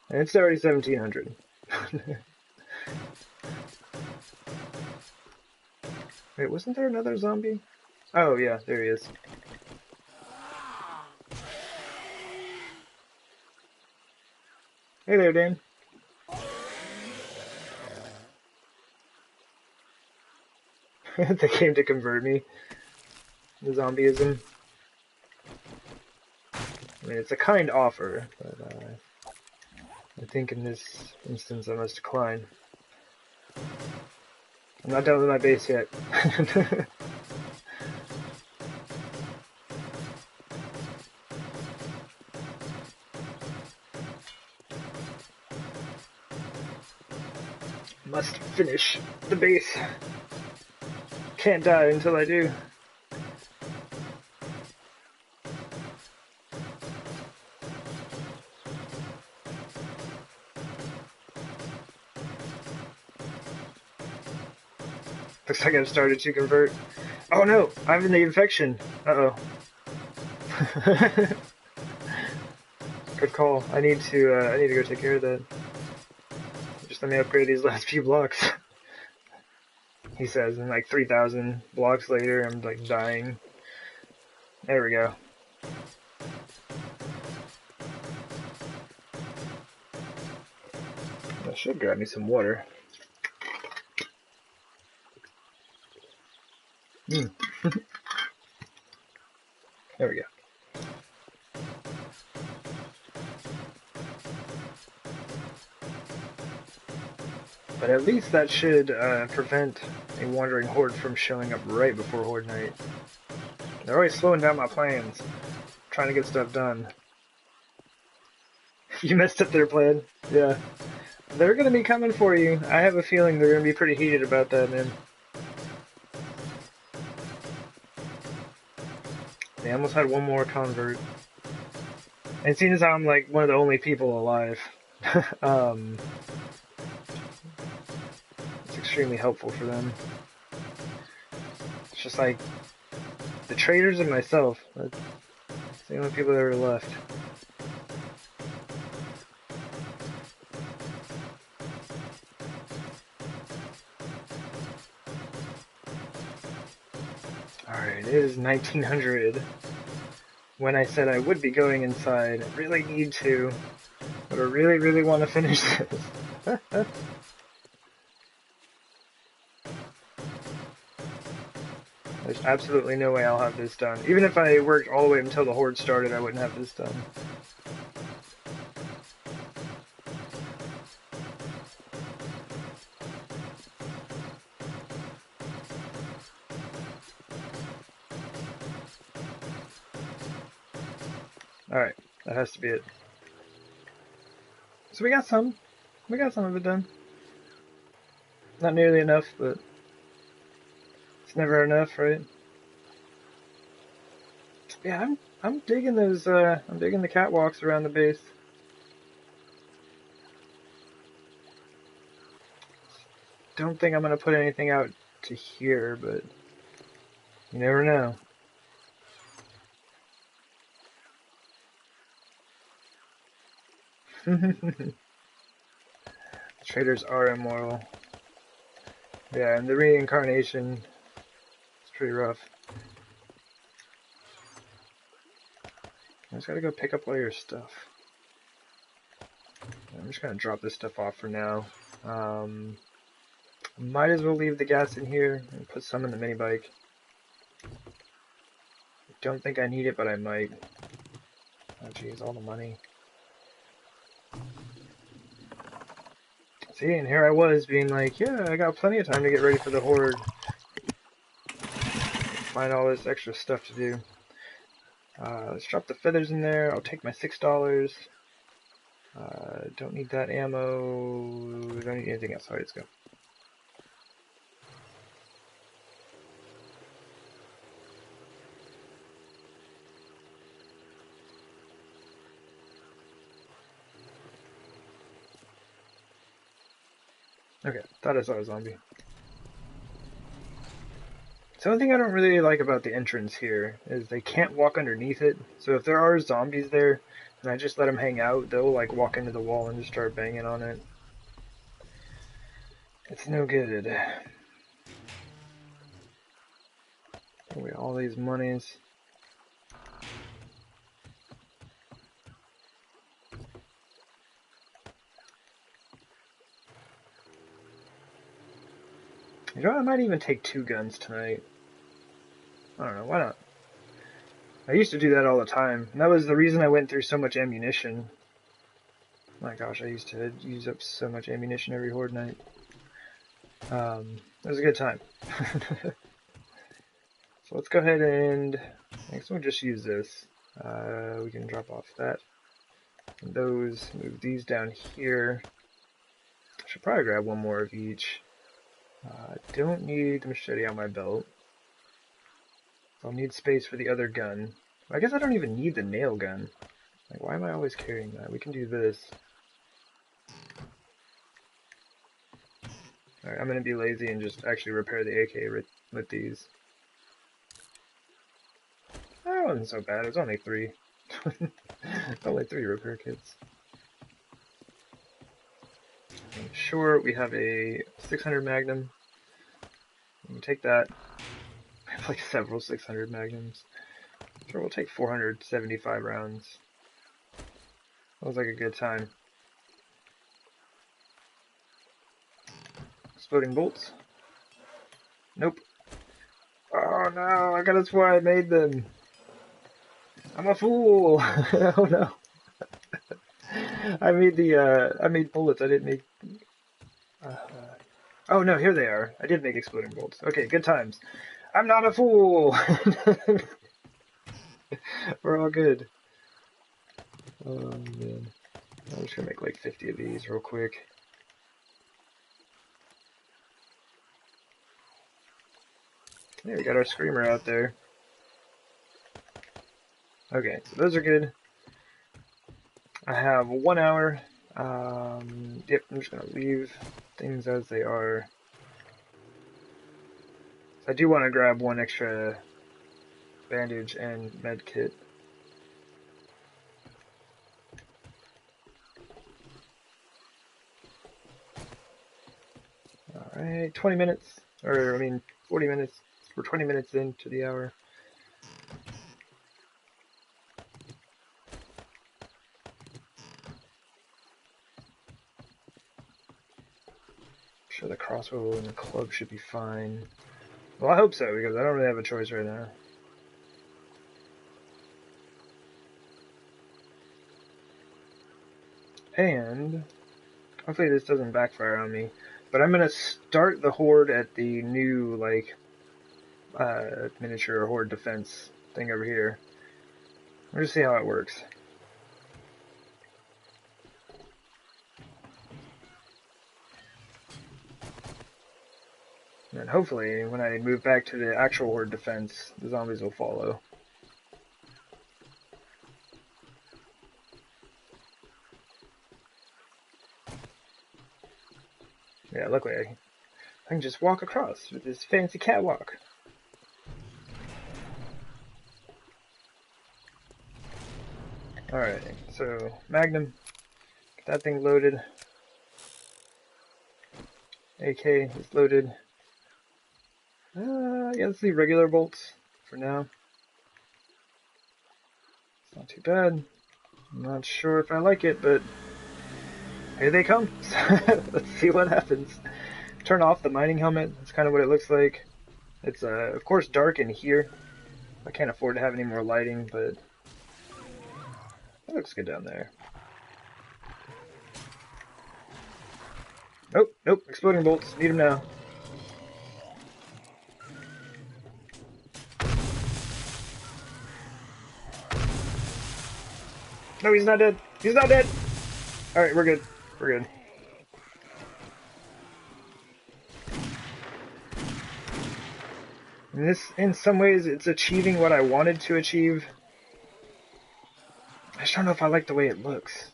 [SPEAKER 1] And it's already 1700. Wait, wasn't there another zombie? Oh, yeah, there he is. Hey there, Dan. They came to convert me. The zombieism. I mean, it's a kind offer, but I think in this instance I must decline. I'm not done with my base yet. Must finish the base. Can't die until I do. Looks like I've started to convert. Oh no! I'm in the infection! Uh-oh. Good call. I need to go take care of that. Just let me upgrade these last few blocks. He says, and like 3,000 blocks later, I'm like dying. There we go. I should grab me some water. There we go. But at least that should prevent a wandering horde from showing up right before Horde Night. They're always slowing down my plans, trying to get stuff done. You messed up their plan? Yeah. They're gonna be coming for you. I have a feeling they're gonna be pretty heated about that, man. They almost had one more convert. And seeing as how I'm like one of the only people alive, it's extremely helpful for them. It's just like the traders and myself. That's the only people that are left. Alright, it is 1900. When I said I would be going inside, I really need to, but I really, really want to finish this. There's absolutely no way I'll have this done. Even if I worked all the way until the Horde started, I wouldn't have this done. Alright, that has to be it. So we got some. We got some of it done. Not nearly enough, but it's never enough, right? Yeah, I'm digging those I'm digging the catwalks around the base. don't think I'm gonna put anything out to here, but you never know. Traders are immoral. Yeah, and the reincarnation is pretty rough. I just gotta go pick up all your stuff. I'm just gonna drop this stuff off for now. Might as well leave the gas in here and put some in the mini bike. Don't think I need it, but I might. Oh geez, all the money. See, and here I was being like, yeah, I got plenty of time to get ready for the horde. Find all this extra stuff to do. Let's drop the feathers in there. I'll take my $6. Don't need that ammo. Don't need anything else. Alright, let's go. Okay, thought I saw a zombie. So one thing I don't really like about the entrance here is they can't walk underneath it. So if there are zombies there, and I just let them hang out, they'll like walk into the wall and just start banging on it. It's no good. Wait, all these monies. You know, I might even take 2 guns tonight. I don't know, why not? I used to do that all the time. And that was the reason I went through so much ammunition. My gosh, I used to use up so much ammunition every horde night. It was a good time. So let's go ahead and I guess we'll just use this. We can drop off that. And those, move these down here. I should probably grab one more of each. Don't need the machete on my belt. I'll need space for the other gun. I guess I don't even need the nail gun. Like, why am I always carrying that? We can do this. Alright, I'm gonna be lazy and just actually repair the AK with these. That wasn't so bad, it was only 3. Only 3 repair kits. And sure, we have a 600 Magnum. We can take that. I have like several 600 Magnums. Sure, we'll take 475 rounds. That was like a good time. Exploding bolts. Nope. Oh no, I gotta swear I made them. I'm a fool. Oh no. I made bullets. I didn't make. Oh no, here they are. I did make exploding bolts. Okay, good times. I'm not a fool. We're all good. Oh man. I'm just gonna make like 50 of these real quick. There, we got our screamer out there. Okay, so those are good. I have 1 hour. Yep, I'm just gonna leave things as they are. So I do want to grab 1 extra bandage and med kit. Alright, 20 minutes, or I mean 40 minutes. We're 20 minutes into the hour. I'm sure the crossbow and the club should be fine. Well, I hope so, because I don't really have a choice right now. And hopefully this doesn't backfire on me. But I'm gonna start the horde at the new like miniature horde defense thing over here. We'll just see how it works. And hopefully, when I move back to the actual horde defense, the zombies will follow. Yeah, luckily I can just walk across with this fancy catwalk. Alright, so Magnum, get that thing loaded. AK is loaded. Yeah, let's leave regular bolts for now. It's not too bad. I'm not sure if I like it, but here they come. Let's see what happens. Turn off the mining helmet. That's kind of what it looks like. It's, of course, dark in here. I can't afford to have any more lighting, but it looks good down there. Nope, nope, exploding bolts. Need them now. No, he's not dead. He's not dead. Alright, we're good. We're good. And this, in some ways, it's achieving what I wanted to achieve. I just don't know if I like the way it looks.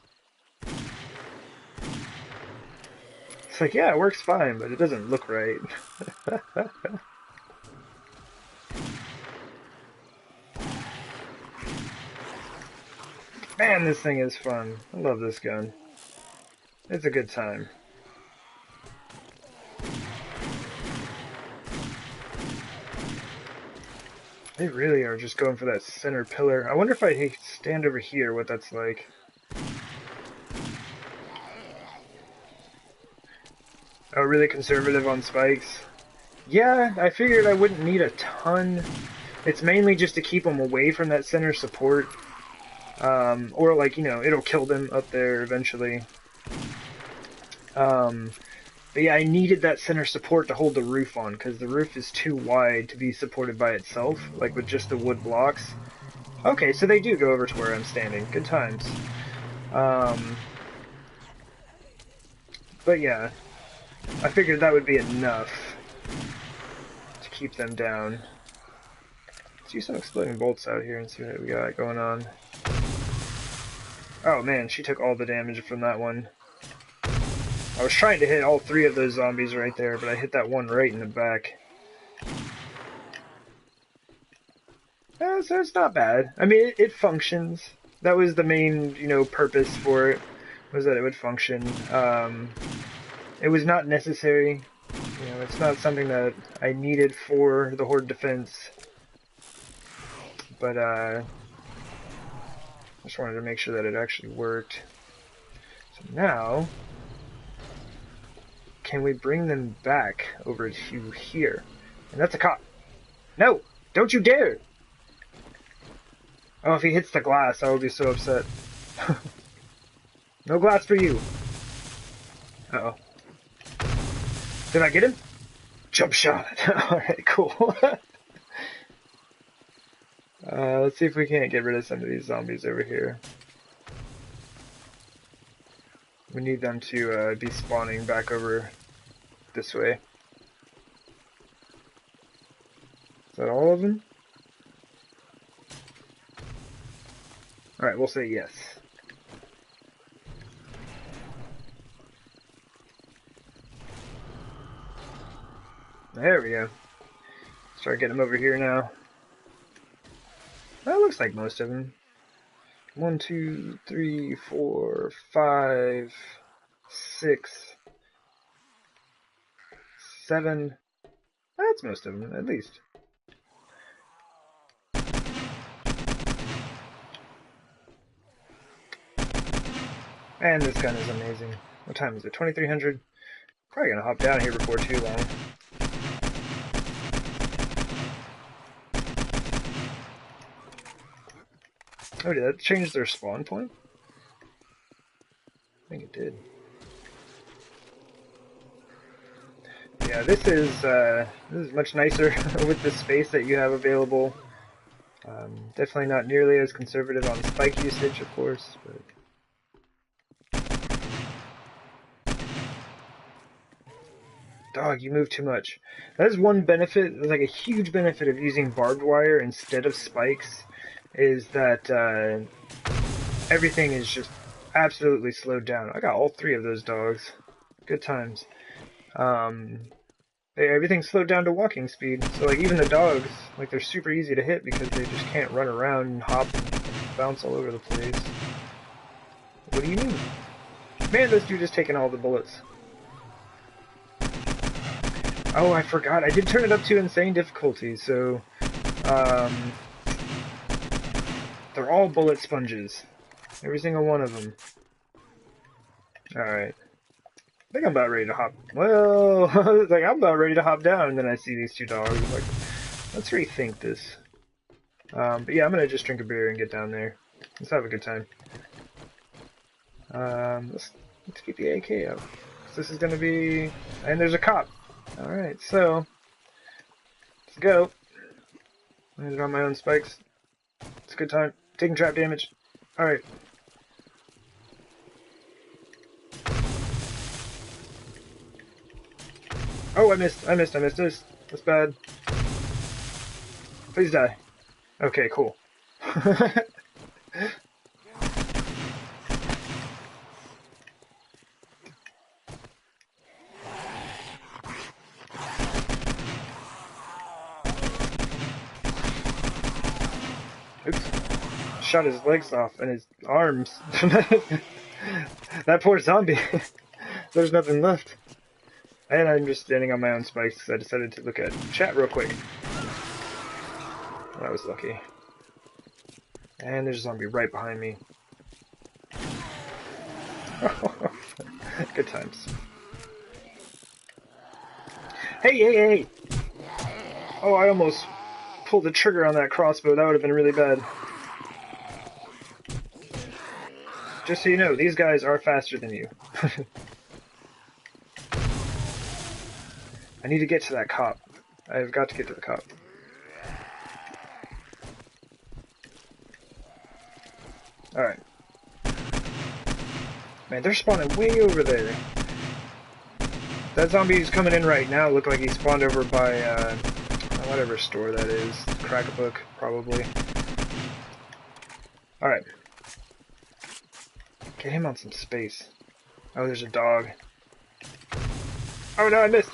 [SPEAKER 1] It's like, yeah, it works fine, but it doesn't look right. Man, this thing is fun. I love this gun. It's a good time. They really are just going for that center pillar. I wonder if I stand over here, what that's like. Oh, really conservative on spikes? Yeah, I figured I wouldn't need a ton. It's mainly just to keep them away from that center support. Or like, you know, it'll kill them up there eventually. But yeah, I needed that center support to hold the roof on, because the roof is too wide to be supported by itself, like with just the wood blocks. Okay, so they do go over to where I'm standing. Good times. But yeah, I figured that would be enough to keep them down. Let's use some exploding bolts out here and see what we got going on. Oh man, she took all the damage from that one. I was trying to hit all three of those zombies right there, but I hit that one right in the back. So it's not bad. I mean, it functions. That was the main, you know, purpose for it, was that it would function. It was not necessary. You know, it's not something that I needed for the Horde defense. But, I just wanted to make sure that it actually worked. So now, can we bring them back over to here? And that's a cop. No! Don't you dare! Oh, if he hits the glass, I would be so upset. No glass for you. Uh-oh. Did I get him? Jump shot. Alright, cool. Let's see if we can't get rid of some of these zombies over here. We need them to be spawning back over this way. Is that all of them? Alright, we'll say yes. There we go. Start getting them over here now. That looks like most of them. 1, 2, 3, 4, 5, 6, 7. That's most of them, at least. And this gun is amazing. What time is it? 2300? Probably gonna hop down here before too long. Oh, did that change their spawn point? I think it did. Yeah, this is much nicer with the space that you have available. Definitely not nearly as conservative on spike usage, of course, but dog, you move too much. That is one benefit, like a huge benefit of using barbed wire instead of spikes, is that everything is just absolutely slowed down. I got all three of those dogs. Good times. everything's slowed down to walking speed. So like even the dogs, like they're super easy to hit because they just can't run around and hop and bounce all over the place. What do you mean? Man, this dude is taking all the bullets. Oh, I forgot. I did turn it up to insane difficulty, so they're all bullet sponges. Every single one of them. Alright. I think I'm about ready to hop. Well, like I'm about ready to hop down, and then I see these two dogs. Like, let's rethink this. But yeah, I'm gonna just drink a beer and get down there. Let's have a good time. Let's get the AK out. So this is gonna be, and there's a cop. All right, so let's go. Landed on my own spikes. It's a good time. Taking trap damage. All right. Oh, I missed this. That's bad. Please die. Okay, cool. Oops. Shot his legs off and his arms. That poor zombie. There's nothing left. And I'm just standing on my own spikes because I decided to look at chat real quick. That was lucky. And there's a zombie right behind me. Good times. Hey! Oh, I almost pulled the trigger on that crossbow. That would have been really bad. Just so you know, these guys are faster than you. I need to get to that cop. I've got to get to the cop. Alright. Man, they're spawning way over there. That zombie's coming in right now. Looked like he spawned over by, whatever store that is. Crack-a-book, probably. Alright. Get him on some space. Oh, there's a dog. Oh no, I missed!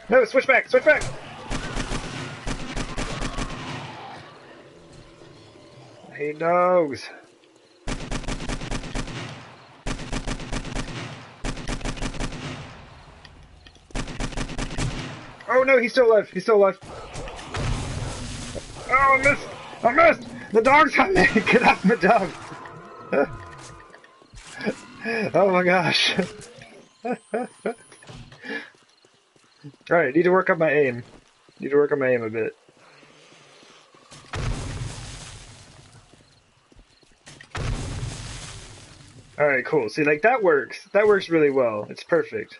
[SPEAKER 1] No, switch back! I hate dogs. Oh no, he's still alive! Oh, I missed! The dog's on me! Get off the dog! Oh my gosh. Alright, need to work on my aim. A bit. Alright, cool. See, like, that works. That works really well. It's perfect.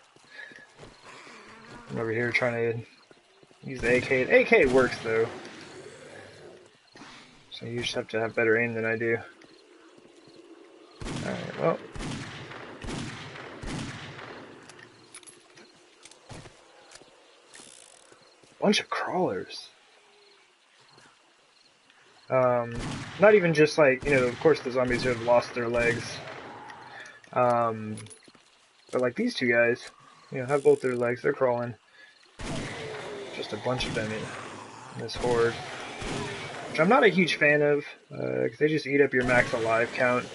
[SPEAKER 1] I'm over here trying to use the AK. The AK works, though. So you just have to have better aim than I do. Alright, well. Bunch of crawlers. Not even just like, of course the zombies who have lost their legs. But like these two guys, have both their legs, they're crawling. Just a bunch of them in this horde. Which I'm not a huge fan of, because they just eat up your max alive count.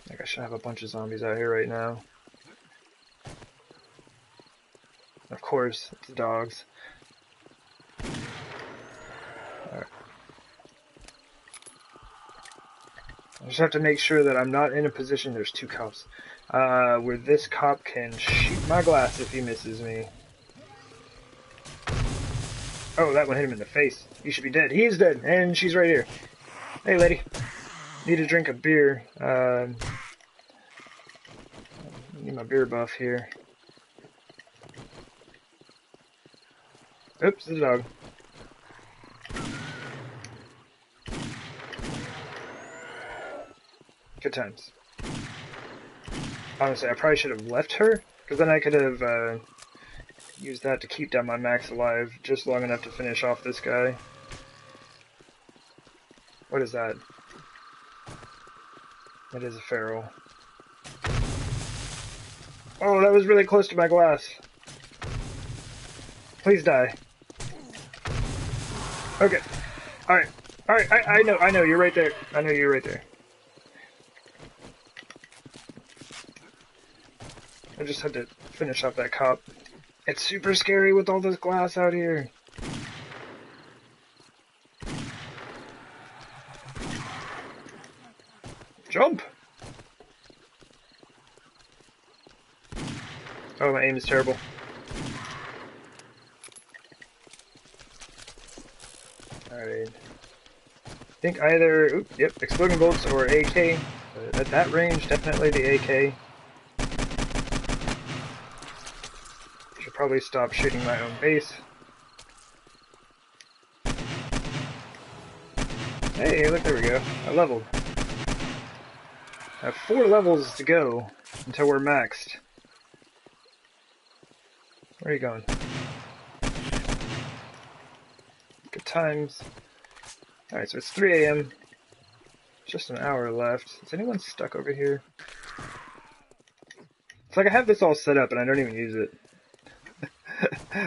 [SPEAKER 1] Like I should have a bunch of zombies out here right now. Of course, it's dogs. Alright. I just have to make sure that I'm not in a position, there's two cops, where this cop can shoot my glass if he misses me. Oh, that one hit him in the face. You should be dead. He is dead, and she's right here. Hey, lady. Need to drink a beer. Need my beer buff here. Oops, the dog. Good times. Honestly, I probably should have left her, because then I could have used that to keep down my max alive just long enough to finish off this guy. What is that? That is a feral. Oh, that was really close to my glass. Please die. Okay. Alright. Alright, I know, you're right there. I know you're right there. I just had to finish off that cop. It's super scary with all this glass out here. Jump! Oh, my aim is terrible. Alright. I think either, yep, exploding bolts or AK. But at that range, definitely the AK. Should probably stop shooting my own base. Hey, look, there we go. I leveled. I have 4 levels to go until we're maxed. Where are you going? Good times. Alright, so it's 3 a.m. Just an hour left. Is anyone stuck over here? It's like I have this all set up and I don't even use it.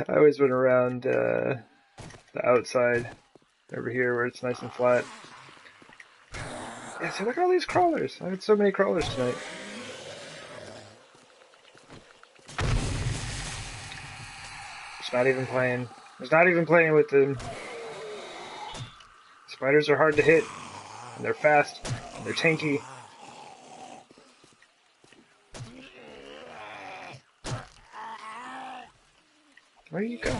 [SPEAKER 1] I always went around the outside over here where it's nice and flat. Yeah, see, look at all these crawlers. I had so many crawlers tonight. It's not even playing. It's not even playing with them. Spiders are hard to hit, and they're fast, and they're tanky. Where are you going?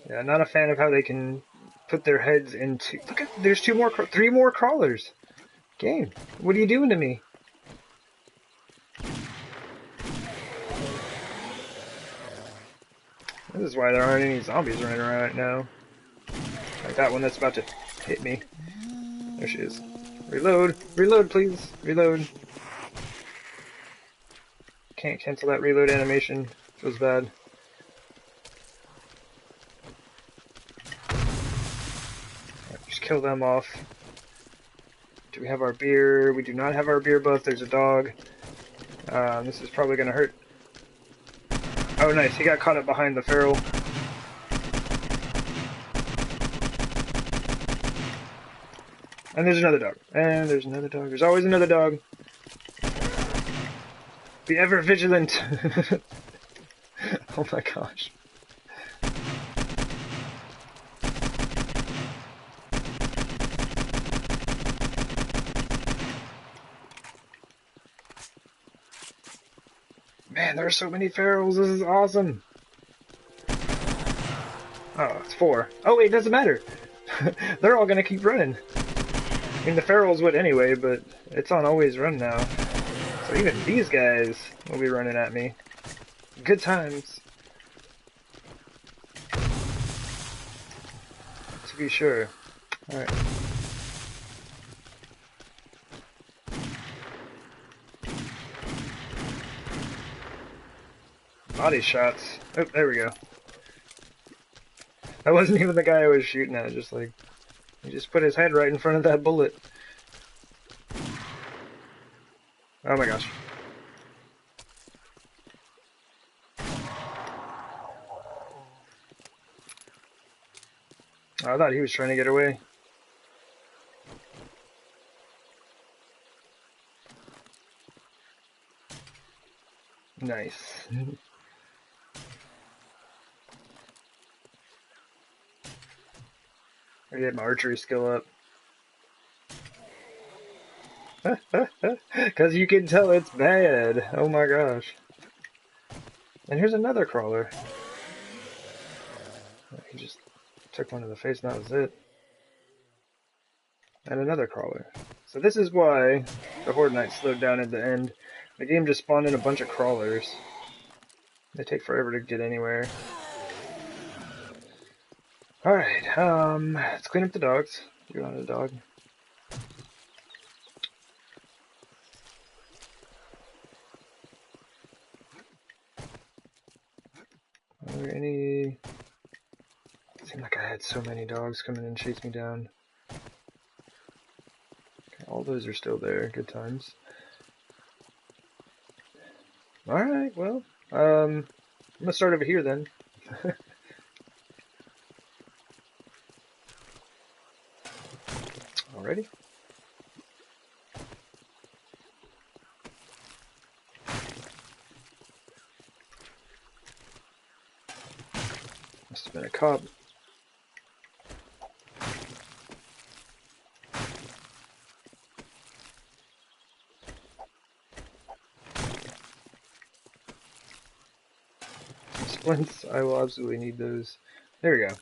[SPEAKER 1] Yeah, I'm not a fan of how they can put their heads into... Look at, there's 3 more crawlers. Game, what are you doing to me? This is why there aren't any zombies running around right now. Like that one that's about to hit me. There she is. Reload! Reload, please! Reload. Can't cancel that reload animation. Feels bad. Right, just kill them off. Do we have our beer? We do not have our beer buff. There's a dog. This is probably going to hurt. Oh, nice. He got caught up behind the feral. And there's another dog. And there's another dog. There's always another dog. Be ever vigilant. Oh my gosh. Man, there are so many ferals. This is awesome. Oh, it's 4. Oh wait, it doesn't matter. They're all gonna keep running. I mean, the ferals would anyway, but it's on always run now. So even these guys will be running at me. Good times. To be sure. Alright. Body shots. Oh, there we go. That wasn't even the guy I was shooting at, just like... He just put his head right in front of that bullet. Oh my gosh. Oh, I thought he was trying to get away. Nice. I get my archery skill up. Because you can tell it's bad. Oh my gosh. And here's another crawler. He just took one to the face and that was it. And another crawler. So this is why the Horde Knight slowed down at the end. The game just spawned in a bunch of crawlers. They take forever to get anywhere. Alright, let's clean up the dogs. You're not a dog. Are there any... It seemed like I had so many dogs come in and chase me down. Okay, all those are still there. Good times. Alright, well, I'm gonna start over here then. Alrighty. Must have been a cop. Splints, I will absolutely need those. There we go.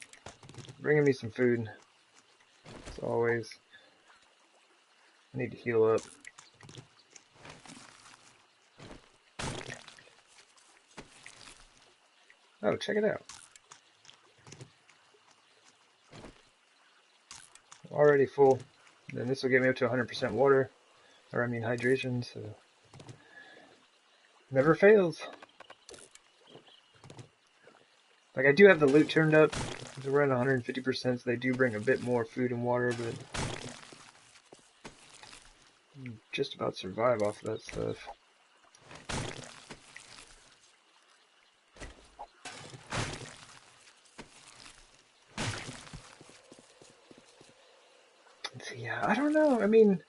[SPEAKER 1] Bringing me some food. As always. I need to heal up. Oh, check it out. Already full. Then this will get me up to 100% water. Or I mean hydration, so... Never fails. Like, I do have the loot turned up. It's around 150%, so they do bring a bit more food and water, but... just about survive off of that stuff. So, yeah, I don't know. I mean,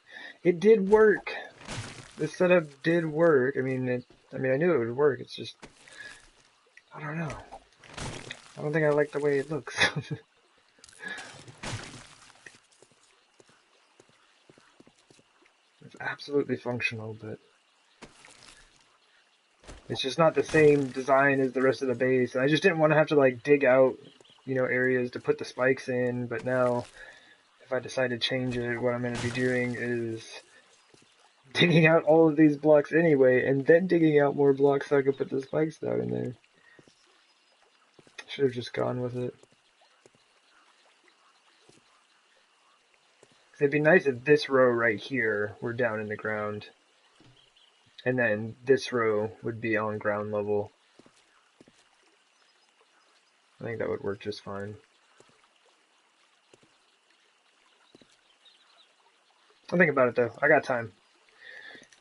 [SPEAKER 1] it did work. The setup did work. I mean, I knew it would work. It's just, I don't know. I don't think I like the way it looks. It's absolutely functional, but it's just not the same design as the rest of the base. And I just didn't want to have to like dig out, areas to put the spikes in. But now, if I decide to change it, what I'm going to be doing is digging out all of these blocks anyway, and then digging out more blocks so I can put the spikes down in there. Should have just gone with it. It'd be nice if this row right here were down in the ground. And then this row would be on ground level. I think that would work just fine. I'll think about it though. I got time.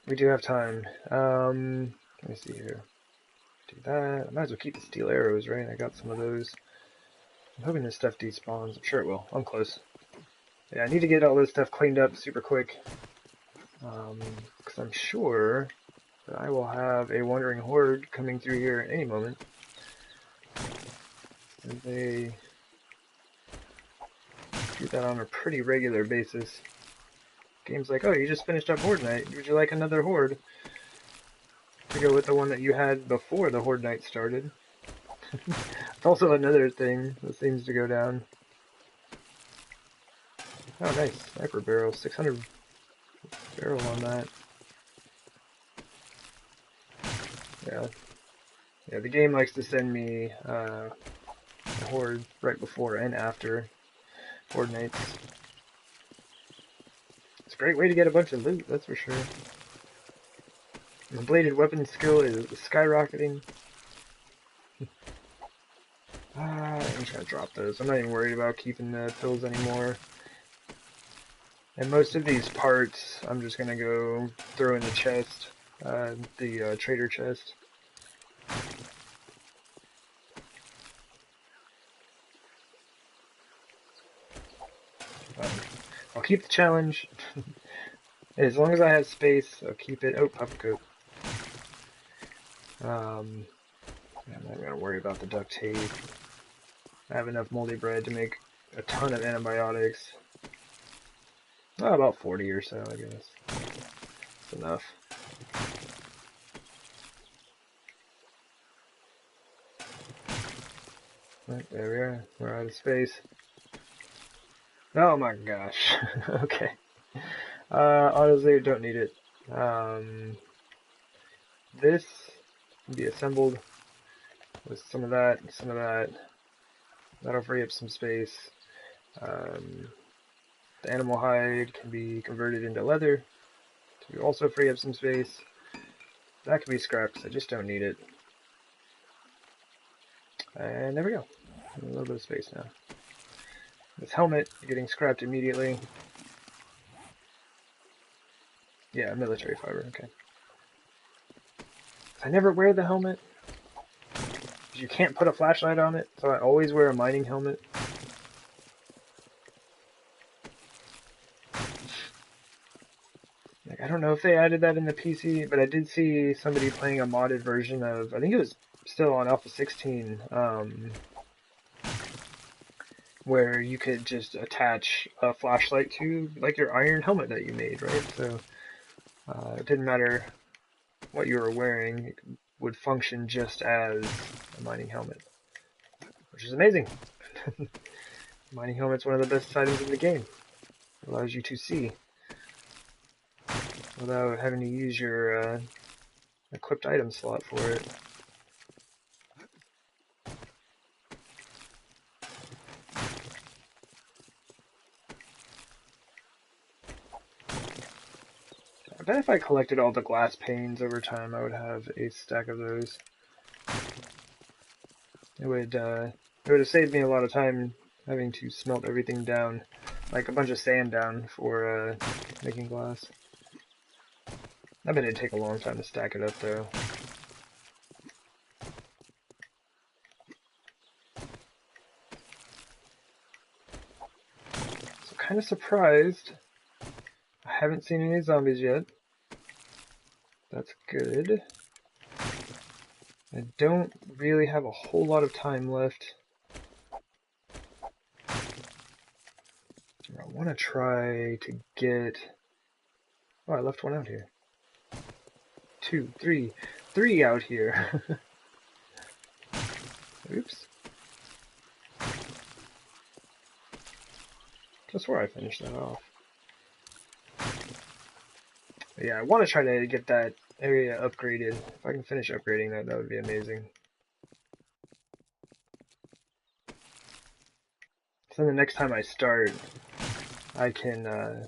[SPEAKER 1] We do have time. Let me see here. Do that. I might as well keep the steel arrows, right? I got some of those. I'm hoping this stuff despawns. I'm sure it will. I'm close. Yeah, I need to get all this stuff cleaned up super quick. Because I'm sure that I will have a wandering horde coming through here at any moment. And they do that on a pretty regular basis. Game's like, oh, you just finished up Horde Night. Would you like another Horde? To go with the one that you had before the Horde Night started. It's also another thing that seems to go down. Oh, nice. Sniper barrel. 600 barrel on that. Yeah. Yeah, the game likes to send me a Horde right before and after Horde Nights. It's a great way to get a bunch of loot, that's for sure. The bladed weapon skill is skyrocketing. I'm just gonna drop those. I'm not even worried about keeping the pills anymore. And most of these parts, I'm just gonna go throw in the chest, the trader chest. I'll keep the challenge. As long as I have space, I'll keep it. Oh, pup coat. I'm not gonna worry about the duct tape. I have enough moldy bread to make a ton of antibiotics. Oh, about 40 or so, I guess. That's enough. Right, there we are. We're out of space. Oh my gosh. Okay. Honestly, I don't need it. This can be assembled with some of that and some of that. That'll free up some space. The animal hide can be converted into leather to also free up some space. That can be scrapped, I just don't need it. And there we go. A little bit of space now. This helmet getting scrapped immediately. Yeah, military fiber, okay.
[SPEAKER 3] I never wear the helmet. You can't put a flashlight on it, so I always wear a mining helmet. Like, I don't know if they added that in the PC, but I did see somebody playing a modded version of, I think it was still on Alpha 16, where you could just attach a flashlight to, like, your iron helmet that you made, right? So it didn't matter what you were wearing, it would function just as a mining helmet, which is amazing. Mining helmet's one of the best items in the game. It allows you to see without having to use your equipped item slot for it. I bet if I collected all the glass panes over time, I would have a stack of those. It would have saved me a lot of time having to smelt everything down, like a bunch of sand down for making glass. I bet it'd take a long time to stack it up though. So kind of surprised. I haven't seen any zombies yet. That's good. I don't really have a whole lot of time left. I want to try to get... Oh, I left one out here. 2, 3. 3 out here. Oops. Just where I finished that off. But yeah, I want to try to get that area upgraded. If I can finish upgrading that, that would be amazing. So the next time I start, I can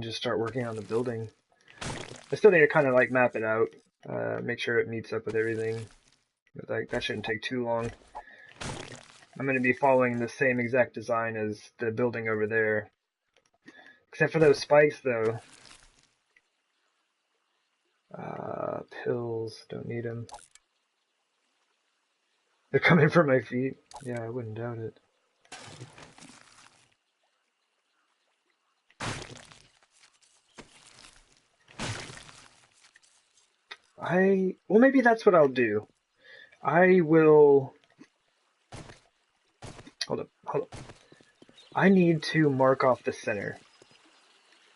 [SPEAKER 3] just start working on the building. I still need to kind of like map it out, make sure it meets up with everything. But that shouldn't take too long. I'm going to be following the same exact design as the building over there. Except for those spikes, though. Pills, don't need them. They're coming for my feet. Yeah, I wouldn't doubt it. Well, maybe that's what I'll do. I will... Hold up. I need to mark off the center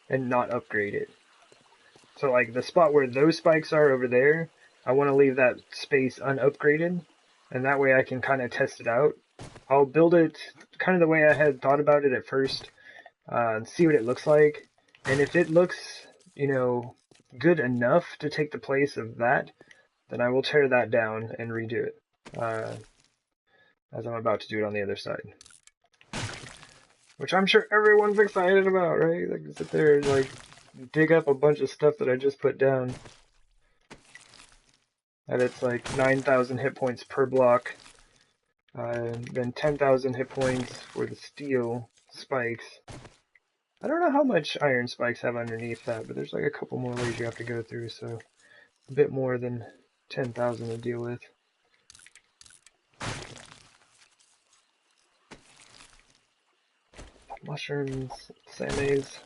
[SPEAKER 3] and not upgrade it. So, like, the spot where those spikes are over there, I want to leave that space unupgraded, and that way I can kind of test it out. I'll build it kind of the way I had thought about it at first, and see what it looks like. And if it looks, good enough to take the place of that, then I will tear that down and redo it, as I'm about to do it on the other side. Which I'm sure everyone's excited about, right? Like, sit there and, like, dig up a bunch of stuff that I just put down. And it's like 9,000 hit points per block. Then 10,000 hit points for the steel spikes. I don't know how much iron spikes have underneath that, but there's like a couple more layers you have to go through, so a bit more than 10,000 to deal with. Mushrooms, sammies,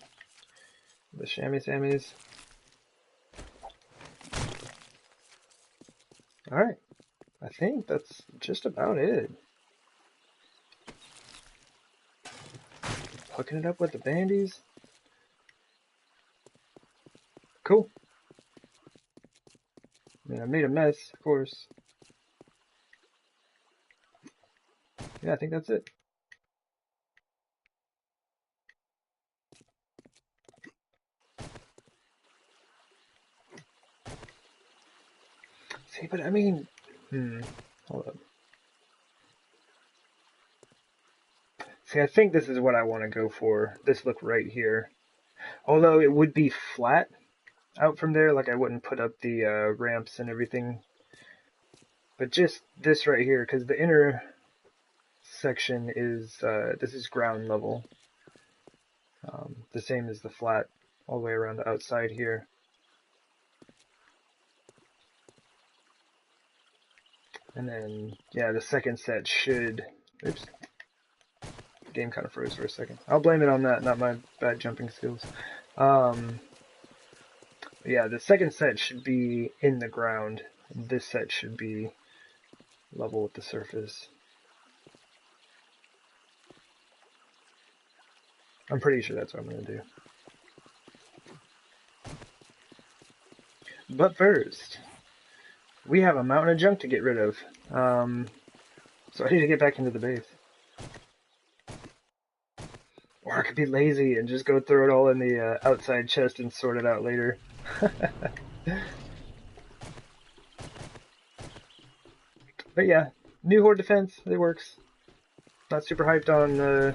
[SPEAKER 3] the chamois sammies. Alright, I think that's just about it. Hooking it up with the bandies. Cool. I mean, I made a mess, of course. Yeah, I think that's it. See, but I mean, hold up. See, I think this is what I want to go for. This look right here. Although it would be flat out from there, like I wouldn't put up the ramps and everything. But just this right here, because the inner section is, this is ground level. The same as the flat all the way around the outside here. And then, yeah, the second set should... Oops. The game kind of froze for a second. I'll blame it on that, not my bad jumping skills. Yeah, the second set should be in the ground. This set should be level with the surface. I'm pretty sure that's what I'm going to do. But first, we have a mountain of junk to get rid of. So I need to get back into the base. Or I could be lazy and just go throw it all in the outside chest and sort it out later. But yeah, new horde defense, it works. Not super hyped on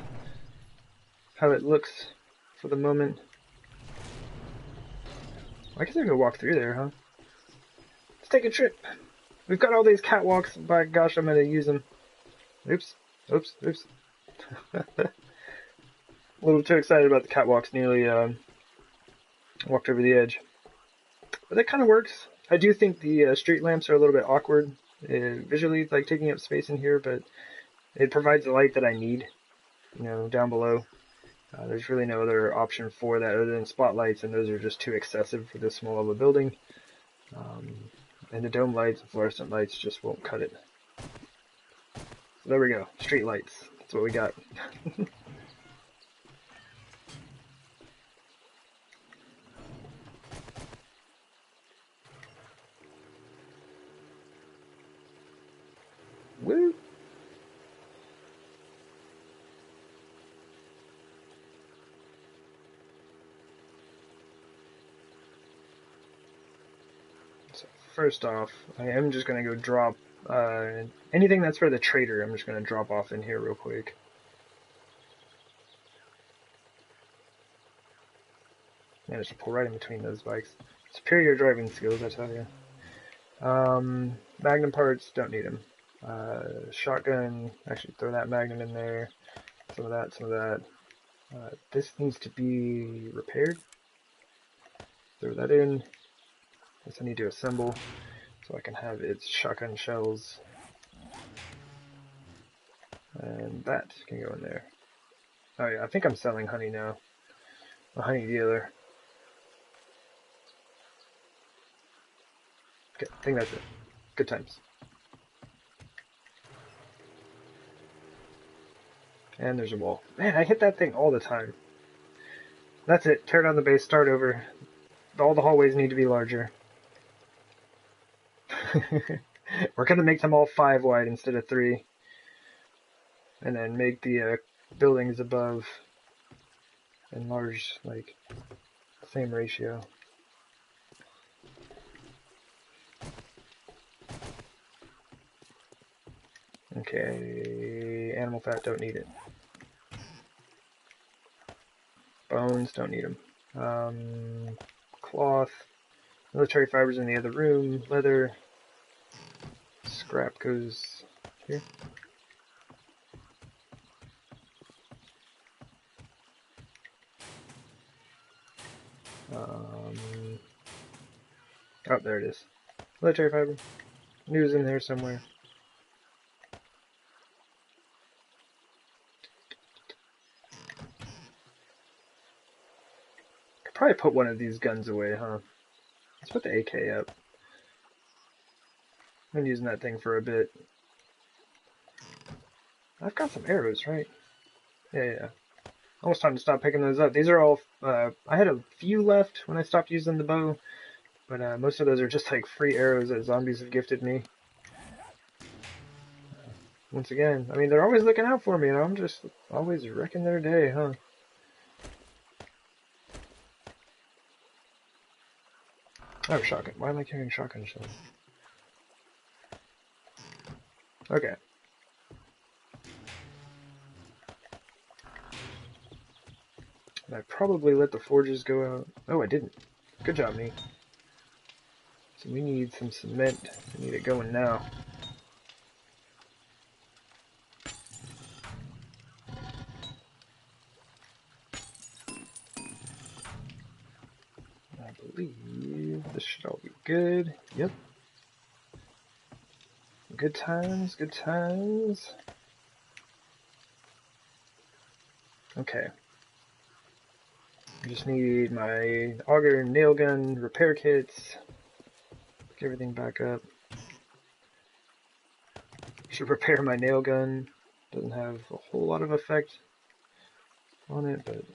[SPEAKER 3] how it looks for the moment. I guess I could walk through there, huh? Let's take a trip. We've got all these catwalks. By gosh, I'm gonna use them. Oops. Oops. Oops. A little too excited about the catwalks. Nearly walked over the edge. But that kind of works. I do think the street lamps are a little bit awkward visually, like taking up space in here, but it provides the light that I need, you know, down below. There's really no other option for that other than spotlights, and those are just too excessive for this small of a building. And the dome lights and fluorescent lights just won't cut it. So there we go, street lights. That's what we got. Woo! So first off, I am just going to go drop anything that's for the trader. I'm just going to drop off in here real quick. Managed to pull right in between those bikes. Superior driving skills, I tell you. Magnum parts, don't need them. Shotgun, actually throw that Magnum in there. Some of that, some of that. This needs to be repaired. Throw that in. This I need to assemble so I can have its shotgun shells. And that can go in there. Oh yeah, I think I'm selling honey now. A honey dealer. Okay, I think that's it. Good times. And there's a wall. Man, I hit that thing all the time. That's it. Tear down the base, start over. All the hallways need to be larger. We're going to make them all 5 wide instead of 3. And then make the buildings above enlarge, like, the same ratio. Okay, animal fat, don't need it. Bones, don't need them. Cloth, military fibers in the other room, leather, scrap goes here. Oh, there it is. Military fiber. News in there somewhere. Could probably put one of these guns away, huh? Let's put the AK up. I've been using that thing for a bit. I've got some arrows, right? Yeah. Almost time to stop picking those up. These are all, I had a few left when I stopped using the bow, but most of those are just like free arrows that zombies have gifted me. Once again, I mean, they're always looking out for me, and I'm just always wrecking their day, huh? Oh, shotgun. Why am I carrying shotgun shells? Okay. And I probably let the forges go out. Oh, I didn't. Good job, me. So we need some cement. We need it going now. I believe this should all be good. Yep. Good times, good times. Okay. I just need my auger, nail gun, repair kits. Get everything back up. Should repair my nail gun. Doesn't have a whole lot of effect on it, but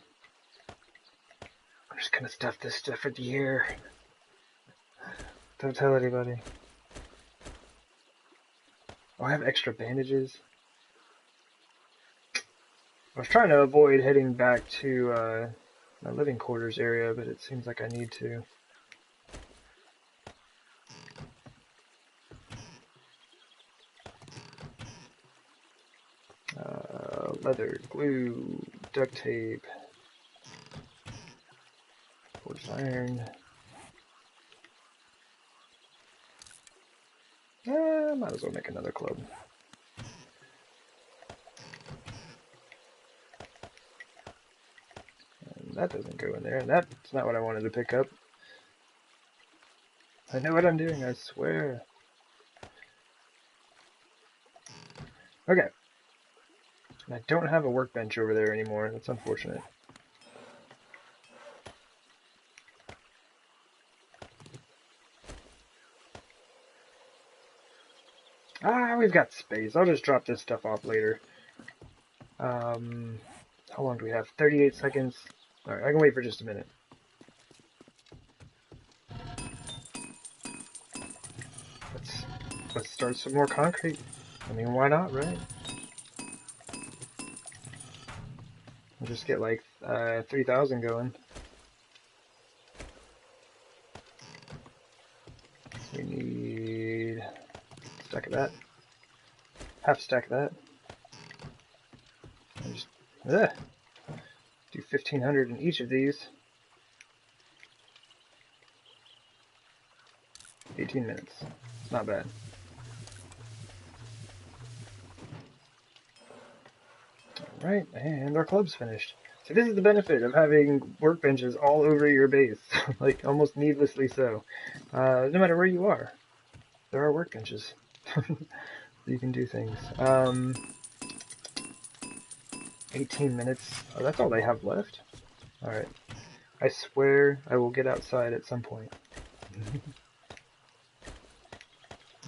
[SPEAKER 3] I'm just gonna stuff this stuff at the air. Don't tell anybody. Oh, I have extra bandages. I was trying to avoid heading back to my living quarters area, but it seems like I need to. Leather, glue, duct tape, forged iron. Might as well make another club. And that doesn't go in there, and that's not what I wanted to pick up. I know what I'm doing, I swear. Okay. And I don't have a workbench over there anymore. That's unfortunate. We've got space. I'll just drop this stuff off later. How long do we have? 38 seconds. Alright, I can wait for just a minute. Let's start some more concrete. I mean, why not, right? We'll just get like 3,000 going. So we need a stack of that. Half stack of that. And just do 1,500 in each of these. 18 minutes. It's not bad. Alright, and our club's finished. So this is the benefit of having workbenches all over your base. Like, almost needlessly so. No matter where you are, there are workbenches. You can do things. 18 minutes. Oh, that's all they have left? Alright. I swear I will get outside at some point.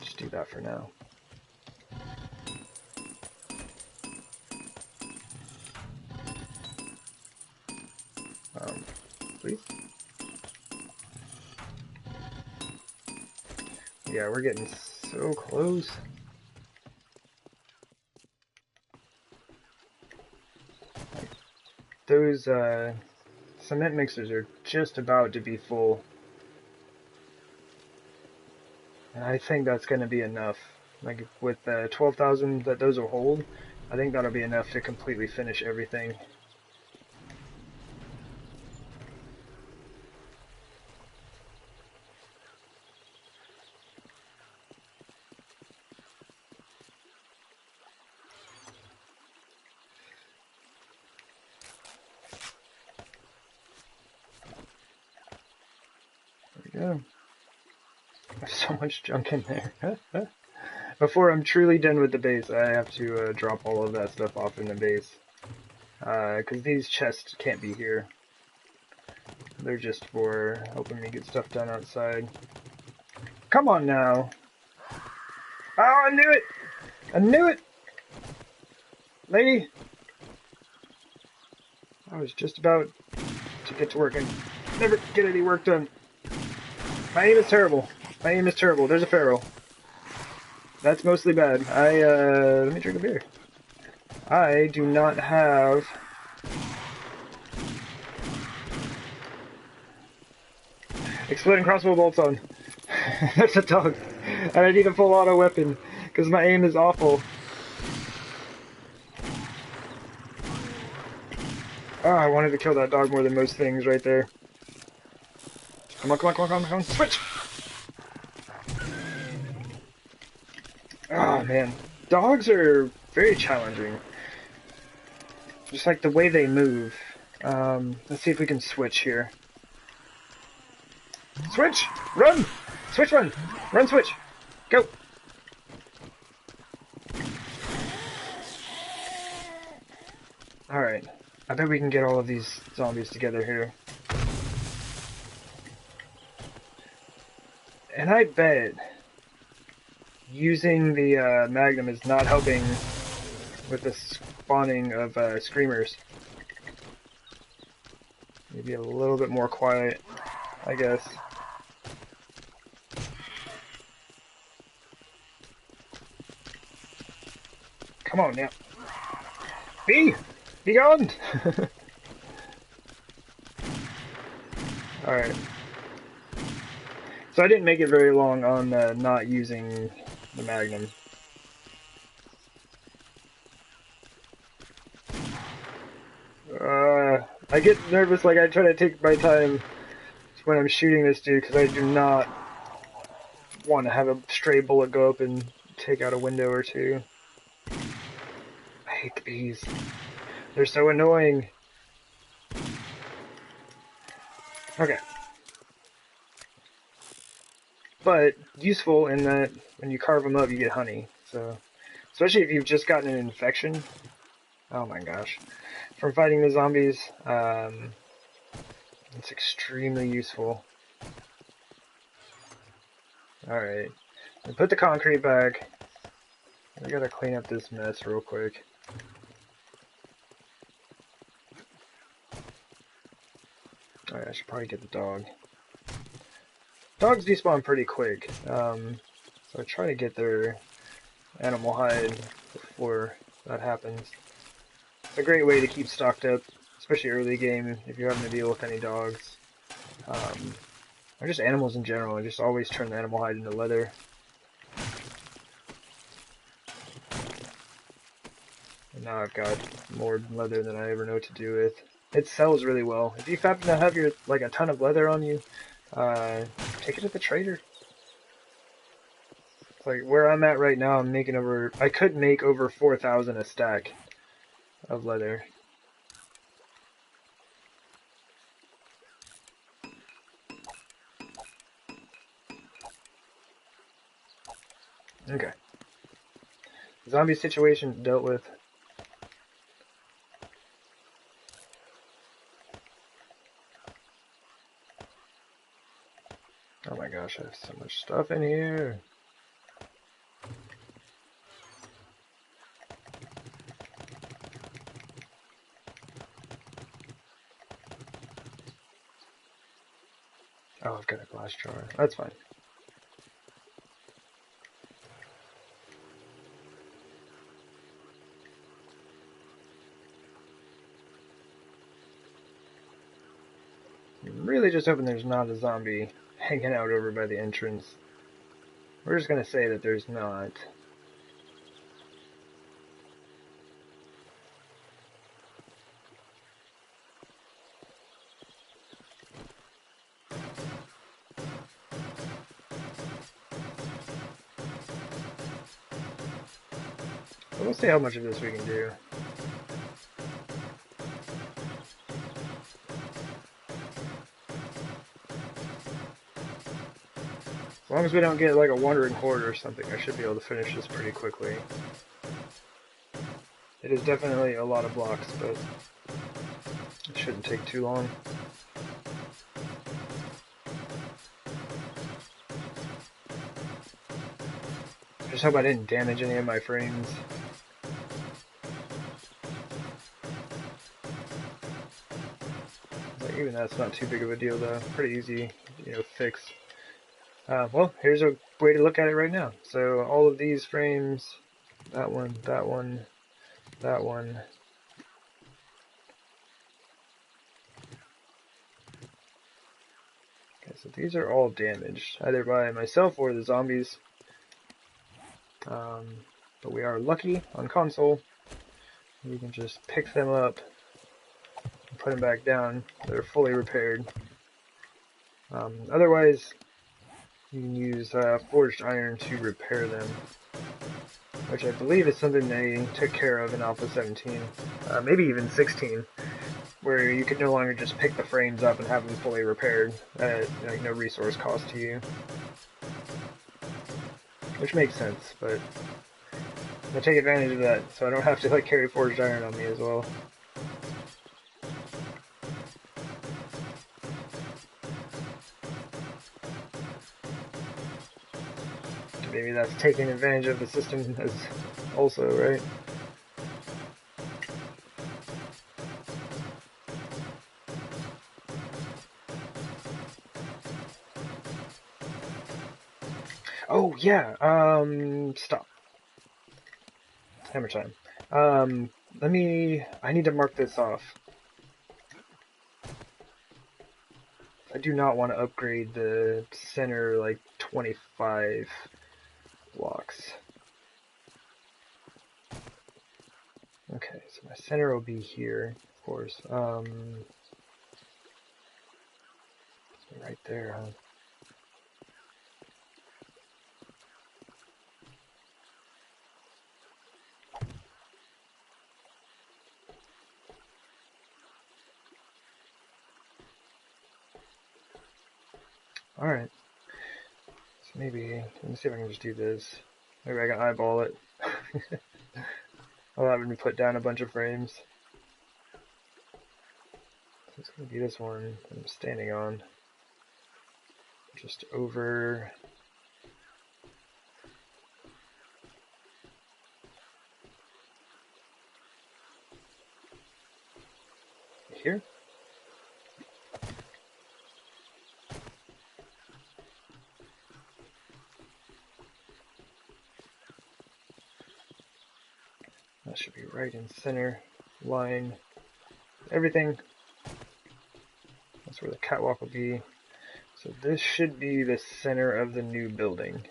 [SPEAKER 3] Just do that for now. Please? Yeah, we're getting so close. Those cement mixers are just about to be full. And I think that's going to be enough. Like with the 12,000 that those will hold, I think that'll be enough to completely finish everything. Yeah. There's so much junk in there. Before I'm truly done with the base, I have to drop all of that stuff off in the base. Because these chests can't be here. They're just for helping me get stuff done outside. Come on now! Oh, I knew it! I knew it! Lady! I was just about to get to work and never get any work done. My aim is terrible. My aim is terrible. There's a pharaoh. That's mostly bad. Let me drink a beer. I do not have... exploding crossbow bolts on. That's a dog. And I need a full auto weapon, because my aim is awful. Oh, I wanted to kill that dog more than most things right there. Come on, come on, come on, come on, come on. Switch! Oh, man. Dogs are very challenging. Just like the way they move. Let's see if we can switch here. Switch! Run! Switch, run! Run, switch! Go! I bet we can get all of these zombies together here. And I bet using the Magnum is not helping with the spawning of screamers. Maybe a little bit more quiet, I guess. Come on now. Be gone! Alright. So I didn't make it very long on not using the Magnum. I get nervous, like I try to take my time when I'm shooting this dude, because I do not want to have a stray bullet go up and take out a window or two. I hate the bees. They're so annoying. Okay. But useful in that when you carve them up, you get honey. So, especially if you've just gotten an infection. Oh my gosh. From fighting the zombies, it's extremely useful. Alright. Put the concrete back. We gotta clean up this mess real quick. Alright, I should probably get the dog. Dogs despawn pretty quick, so I try to get their animal hide before that happens. It's a great way to keep stocked up, especially early game if you're having to deal with any dogs. Or just animals in general. I just always turn the animal hide into leather. And now I've got more leather than I ever know what to do with. It sells really well. If you happen to have your like a ton of leather on you, take it to the trader. Like where I'm at right now, I'm making over. I could make over 4,000 a stack of leather. Okay. Zombie situation dealt with. Oh my gosh, I have so much stuff in here. Oh, I've got a glass jar. That's fine. I'm really just hoping there's not a zombie hanging out over by the entrance. We're just gonna say that there's not. But we'll see how much of this we can do. As long as we don't get like a wandering horde or something, I should be able to finish this pretty quickly. It is definitely a lot of blocks, but it shouldn't take too long. Just hope I didn't damage any of my frames. Like, even that's not too big of a deal though. Pretty easy, fix. Well, here's a way to look at it right now. So all of these frames, that one, that one, that one. Okay, so these are all damaged, either by myself or the zombies. But we are lucky on console. We can just pick them up and put them back down. They're fully repaired. Otherwise, you can use forged iron to repair them, which I believe is something they took care of in Alpha 17, maybe even 16, where you could no longer just pick the frames up and have them fully repaired at no resource cost to you. Which makes sense, but I take advantage of that, so I don't have to carry forged iron on me as well. Maybe that's taking advantage of the system as also, right? Oh yeah, stop. Hammer time. I need to mark this off. I do not want to upgrade the center, like, 25 blocks. Okay, so my center will be here, of course. Right there, huh? Alright. So maybe, let me see if I can just do this. Maybe I can eyeball it. I'll have me put down a bunch of frames. So it's going to be this one I'm standing on. Just over... here? That should be right in center line. Everything. That's where the catwalk will be. So this should be the center of the new building.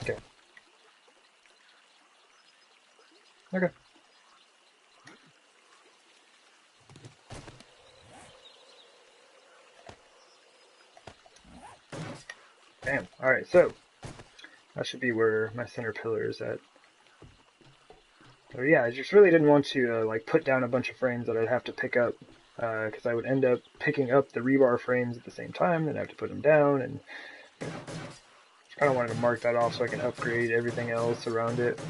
[SPEAKER 3] Okay. Okay. Bam. Alright, so that should be where my center pillar is at. So yeah, I just really didn't want to like put down a bunch of frames that I'd have to pick up, because I would end up picking up the rebar frames at the same time, and I have to put them down, and you know, just kind of wanted to mark that off so I can upgrade everything else around it.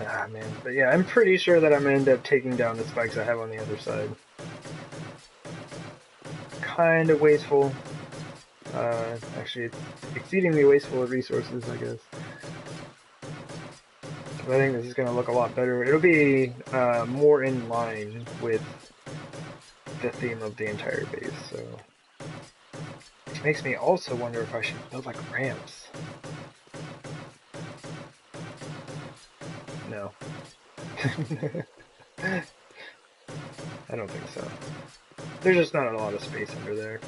[SPEAKER 3] Ah, man. But yeah, I'm pretty sure that I'm going to end up taking down the spikes I have on the other side. Kind of wasteful. Actually, it's exceedingly wasteful of resources, I guess. But I think this is going to look a lot better. It'll be more in line with the theme of the entire base, so... Which makes me also wonder if I should build, like, ramps. No. I don't think so. There's just not a lot of space under there.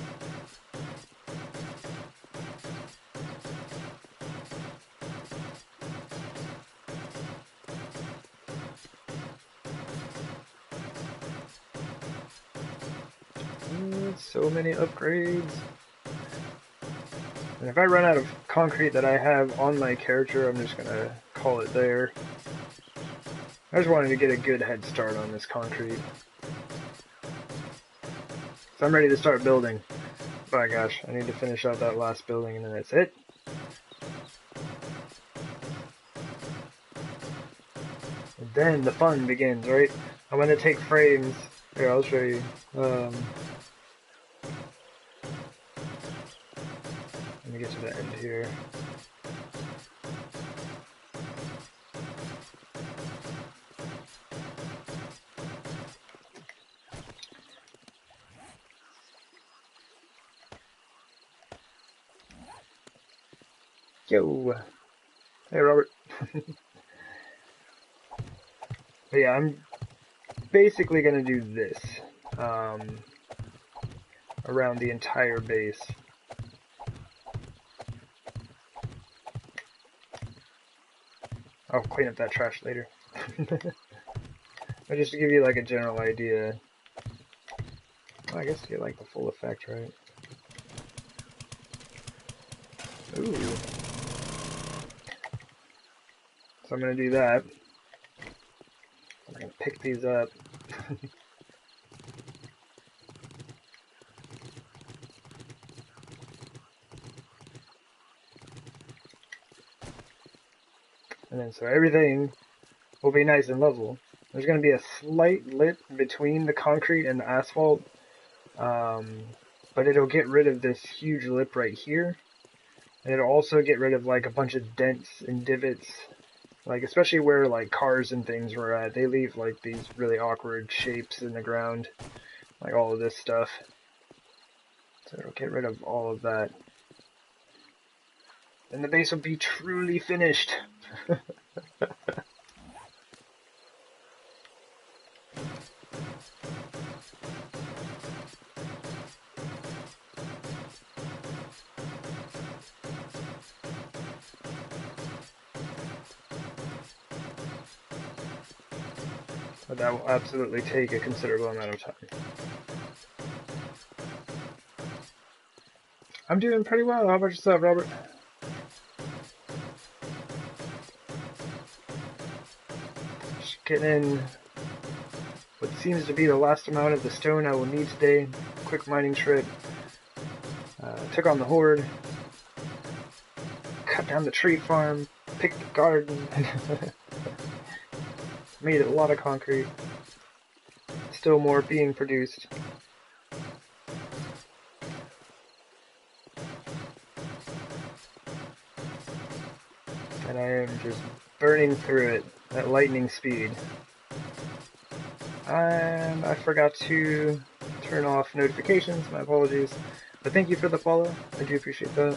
[SPEAKER 3] So many upgrades. And if I run out of concrete that I have on my character, I'm just gonna call it there. I just wanted to get a good head start on this concrete. So I'm ready to start building. By gosh, I need to finish out that last building and then that's it. And then the fun begins, right? I'm gonna take frames. Here, I'll show you. Let me get to the end here. Yo! Hey, Robert. But yeah, I'm basically gonna do this around the entire base. I'll clean up that trash later. But just to give you like a general idea, Well, I guess you get like the full effect, right? Ooh. So I'm gonna do that. I'm gonna pick these up. And then so everything will be nice and level. There's going to be a slight lip between the concrete and the asphalt, but it'll get rid of this huge lip right here. And it'll also get rid of like a bunch of dents and divots, like especially where like cars and things were at. They leave like these really awkward shapes in the ground, like all of this stuff. So it'll get rid of all of that. And the base will be truly finished. But that will absolutely take a considerable amount of time. I'm doing pretty well. How about yourself, Robert? Just getting in what seems to be the last amount of the stone I will need today. Quick mining trip. Took on the horde. Cut down the tree farm. Picked the garden. Made a lot of concrete. Still more being produced. And I am just burning through it at lightning speed. And I forgot to turn off notifications, my apologies. But thank you for the follow, I do appreciate that.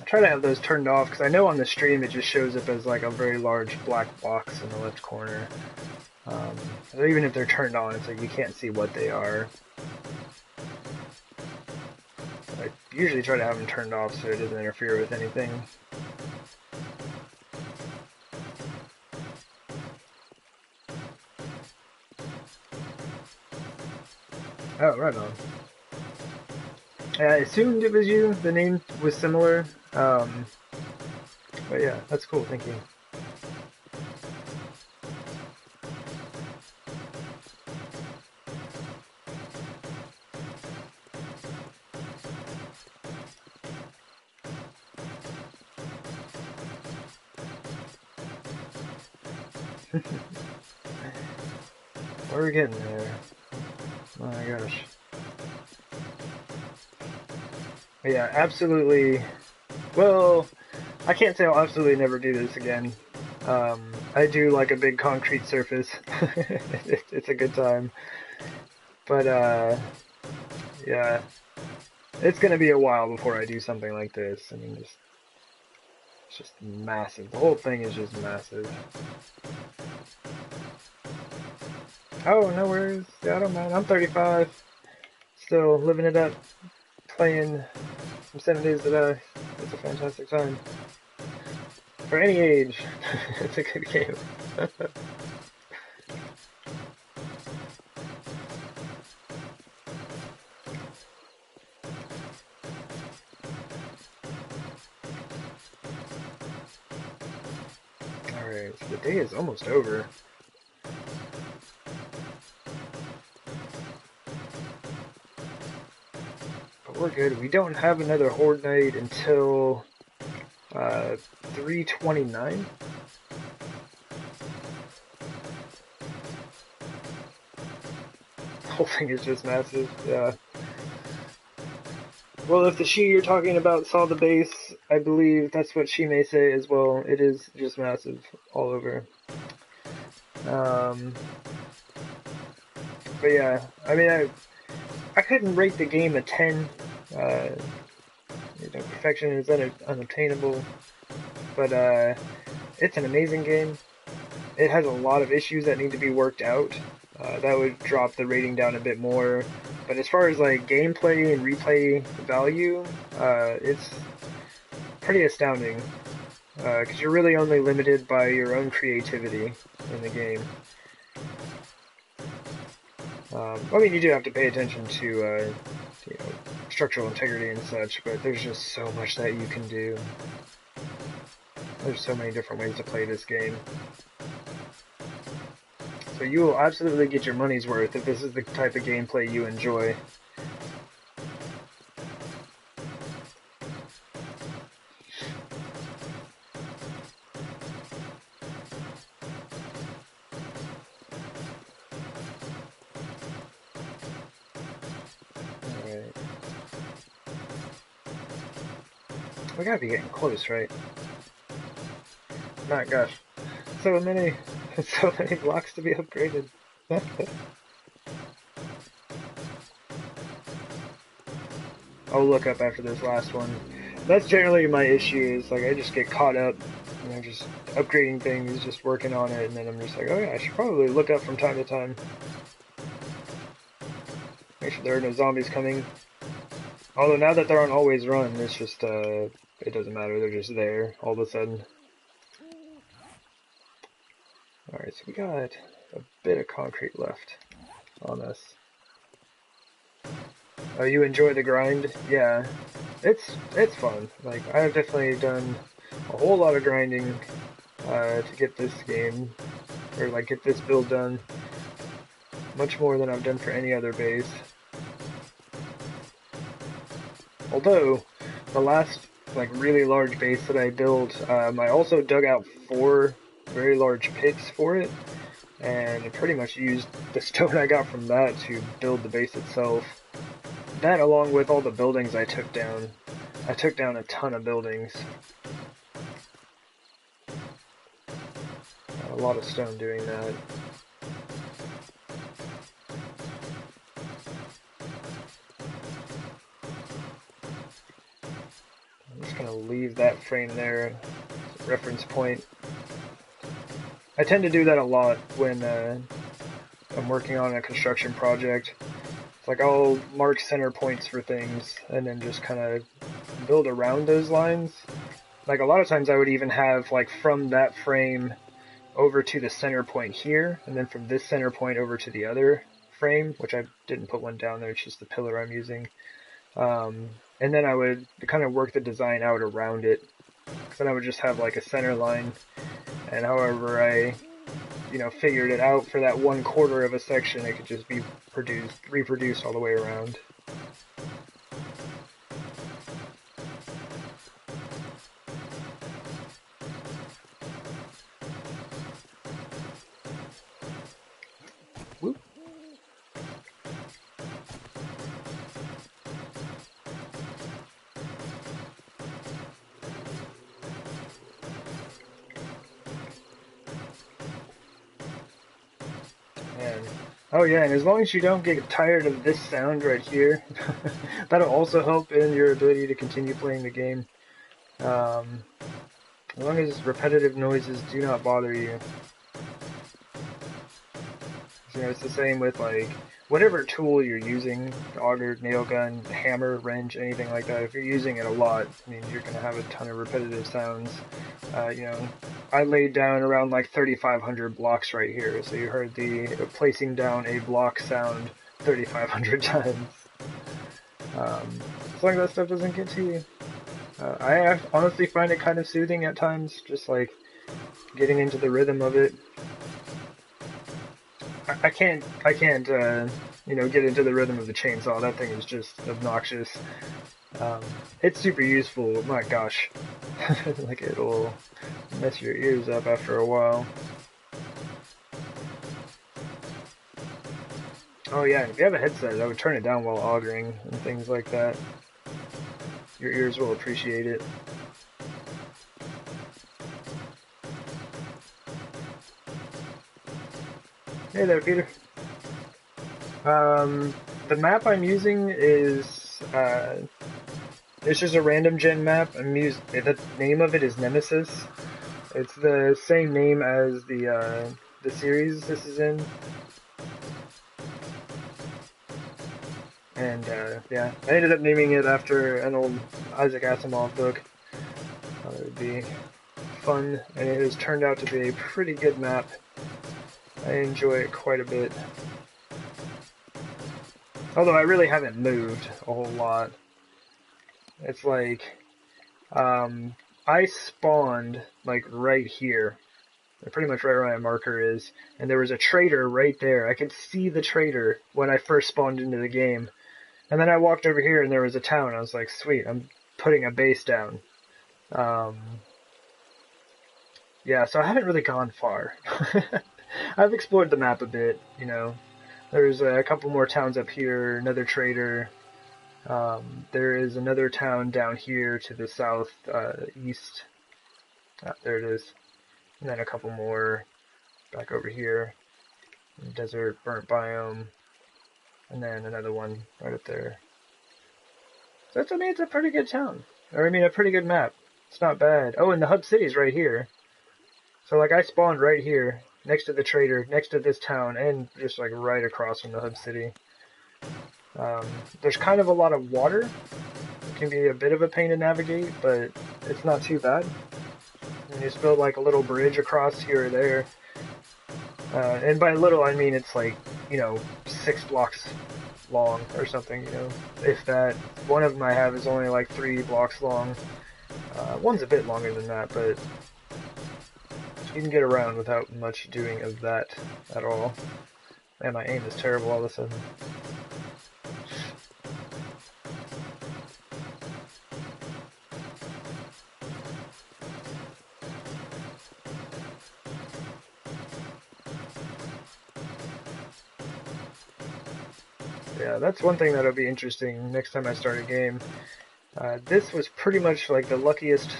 [SPEAKER 3] I try to have those turned off because I know on the stream it just shows up as like a very large black box in the left corner. So even if they're turned on, it's like you can't see what they are. I usually try to have them turned off so it doesn't interfere with anything. Oh, right on. I assumed it was you. The name was similar. But yeah, that's cool. Thank you. We're getting there. Oh my gosh. But yeah, absolutely. Well, I can't say I'll absolutely never do this again. I do like a big concrete surface. It's a good time. But yeah, it's gonna be a while before I do something like this. I mean, it's just massive. The whole thing is just massive. Oh, no worries. Yeah, I don't mind. I'm 35. Still living it up. Playing some 7 Days to Die. It's a fantastic time. For any age, it's a good game. Alright, so the day is almost over. But we're good. We don't have another Horde Night until 3/29. The whole thing is just massive, yeah. Well, if the she you're talking about saw the base, I believe that's what she may say as well. It is just massive all over. But yeah, I mean, I couldn't rate the game a 10. Perfection is unobtainable. But it's an amazing game. It has a lot of issues that need to be worked out. That would drop the rating down a bit more. But as far as like gameplay and replay value, it's pretty astounding. because you're really only limited by your own creativity in the game. I mean, you do have to pay attention to, you know, structural integrity and such, but there's just so much that you can do. There's so many different ways to play this game. So you will absolutely get your money's worth if this is the type of gameplay you enjoy. Alright. We gotta be getting close, right? My gosh. So many blocks to be upgraded. I'll look up after this last one. That's generally my issue, is like I just get caught up, you know, just upgrading things, just working on it, and then I'm just like, oh yeah, I should probably look up from time to time. Make sure there are no zombies coming. Although now that they're on always run, it's just, it doesn't matter, they're just there all of a sudden. Alright, so we got a bit of concrete left on us. Oh, you enjoy the grind? Yeah. It's fun. Like, I have definitely done a whole lot of grinding to get this game, or like get this build done. Much more than I've done for any other base. Although, the last like really large base that I built, I also dug out 4 very large pits for it, and I pretty much used the stone I got from that to build the base itself. That, along with all the buildings I took down. I took down a ton of buildings. A lot of stone doing that. I'm just gonna leave that frame there as a reference point. I tend to do that a lot when I'm working on a construction project. It's like I'll mark center points for things and then just kind of build around those lines. Like a lot of times I would even have like from that frame over to the center point here, and then from this center point over to the other frame, which I didn't put one down there, it's just the pillar I'm using. And then I would kind of work the design out around it. So then I would just have like a center line, and however I, you know, figured it out for that 1/4 of a section, it could just be reproduced all the way around. Whoop. And, oh yeah, and as long as you don't get tired of this sound right here, that'll also help in your ability to continue playing the game. As long as repetitive noises do not bother you. You know, it's the same with like whatever tool you're using, auger, nail gun, hammer, wrench, anything like that. If you're using it a lot, I mean, you're gonna have a ton of repetitive sounds. You know, I laid down around like 3,500 blocks right here, so you heard the placing down a block sound 3,500 times. As long as that stuff doesn't get to you. I honestly find it kind of soothing at times, just like getting into the rhythm of it. I can't, you know, get into the rhythm of the chainsaw. That thing is just obnoxious. It's super useful, my gosh. Like, it'll mess your ears up after a while. Oh yeah, if you have a headset, I would turn it down while augering and things like that. Your ears will appreciate it. Hey there, Peter. The map I'm using is, it's just a random gen map. The name of it is Nemesis. It's the same name as the series this is in. And, yeah, I ended up naming it after an old Isaac Asimov book. It would be fun, and it has turned out to be a pretty good map. I enjoy it quite a bit. Although I really haven't moved a whole lot. It's like, I spawned, like, right here. Pretty much right where my marker is. And there was a trader right there. I could see the trader when I first spawned into the game. And then I walked over here and there was a town. I was like, sweet, I'm putting a base down. Yeah, so I haven't really gone far. I've explored the map a bit, you know. There's a couple more towns up here, another trader. There is another town down here to the south, east. There it is. And then a couple more back over here. Desert, burnt biome. And then another one right up there. So I mean, it's a pretty good town. Or, I mean, a pretty good map. It's not bad. Oh, and the hub city's right here. So, like, I spawned right here, next to the trader, next to this town, and just, like, right across from the hub city. There's kind of a lot of water. It can be a bit of a pain to navigate, but it's not too bad. And you just build, like, a little bridge across here or there. And by little, I mean it's, like, you know, 6 blocks long or something, you know. If that. One of them I have is only, like, 3 blocks long. One's a bit longer than that, but you can get around without much doing of that at all. Man, my aim is terrible all of a sudden. Yeah, that's one thing that'll be interesting next time I start a game. This was pretty much like the luckiest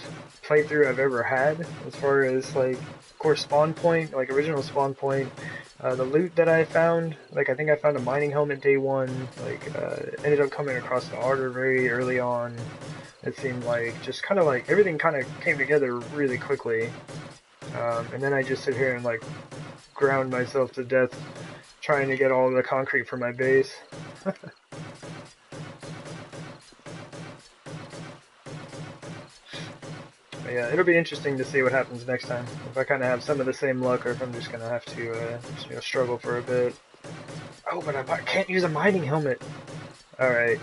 [SPEAKER 3] playthrough I've ever had, as far as like, of course, spawn point, like original spawn point. The loot that I found, like I think I found a mining helmet day one, like ended up coming across the Arbor very early on. It seemed like just kind of like everything kind of came together really quickly. And then I just sit here and like ground myself to death trying to get all the concrete for my base. But yeah, it'll be interesting to see what happens next time. If I kind of have some of the same luck, or if I'm just gonna have to you know, struggle for a bit. Oh, but I can't use a mining helmet. All right,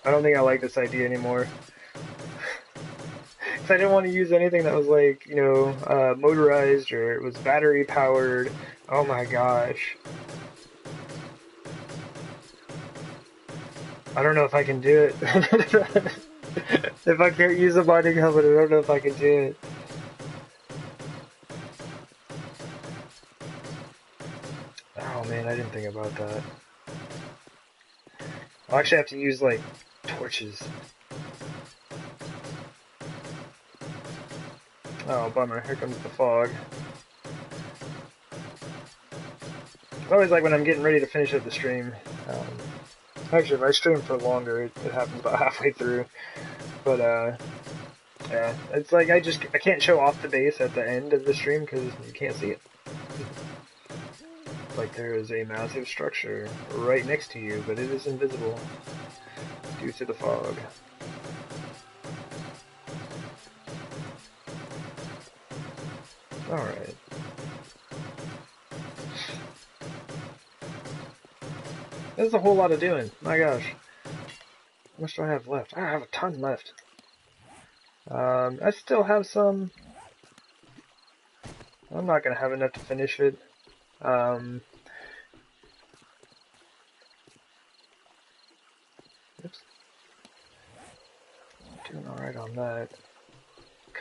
[SPEAKER 3] I don't think I like this idea anymore. Because I didn't want to use anything that was like, you know, motorized or it was battery powered. Oh my gosh. I don't know if I can do it. If I can't use a mining helmet, I don't know if I can do it. Oh man, I didn't think about that. I'll actually have to use, like, torches. Oh, bummer. Here comes the fog. It's always like when I'm getting ready to finish up the stream. Actually, if I stream for longer, it happens about halfway through. But, yeah. It's like I can't show off the base at the end of the stream because you can't see it. Like there is a massive structure right next to you, but it is invisible due to the fog. Alright. There's a whole lot of doing. My gosh. How much do I have left? I have a ton left. I still have some. I'm not going to have enough to finish it. Oops. Doing alright on that.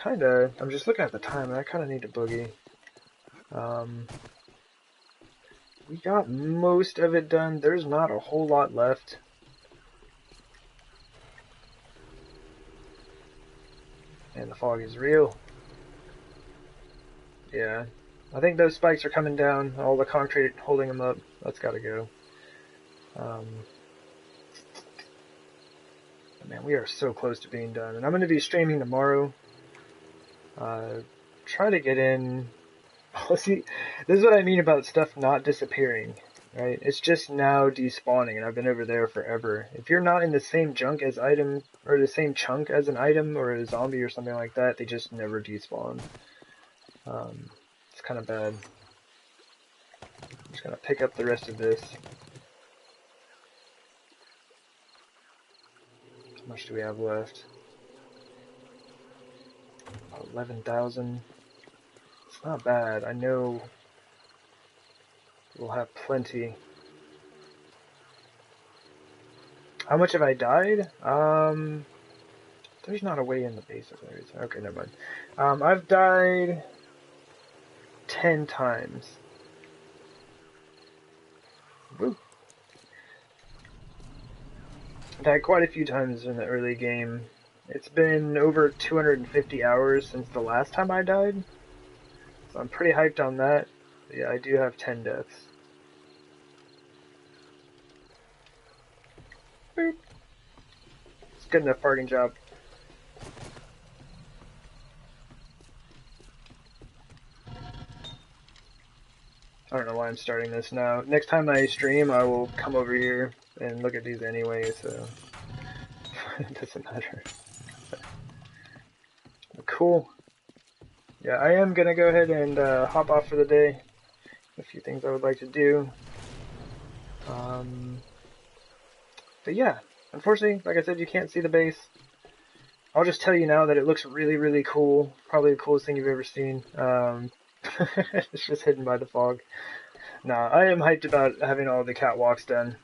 [SPEAKER 3] Kinda. I'm just looking at the time and I kinda need to boogie. We got most of it done. There's not a whole lot left. And the fog is real. Yeah. I think those spikes are coming down. All the concrete holding them up. That's gotta go. Man, we are so close to being done. And I'm going to be streaming tomorrow. Try to get in... Oh, see, this is what I mean about stuff not disappearing. Right? It's just now despawning, and I've been over there forever. If you're not in the same chunk as item, or the same chunk as an item, or a zombie or something like that, they just never despawn. It's kind of bad. I'm just gonna pick up the rest of this. How much do we have left? 11,000. It's not bad. I know we'll have plenty. How much have I died? There's not a way in the base of there. Okay, never mind. I've died 10 times. Woo. I died quite a few times in the early game. It's been over 250 hours since the last time I died. So I'm pretty hyped on that. But yeah, I do have 10 deaths. Boop. It's good enough parking job. I don't know why I'm starting this now. Next time I stream, I will come over here and look at these anyway, so it doesn't matter. But cool. Yeah, I am gonna go ahead and hop off for the day. A few things I would like to do. But yeah, unfortunately, like I said, you can't see the base. I'll just tell you now that it looks really, really cool. Probably the coolest thing you've ever seen. It's just hidden by the fog. Nah, I am hyped about having all the catwalks done.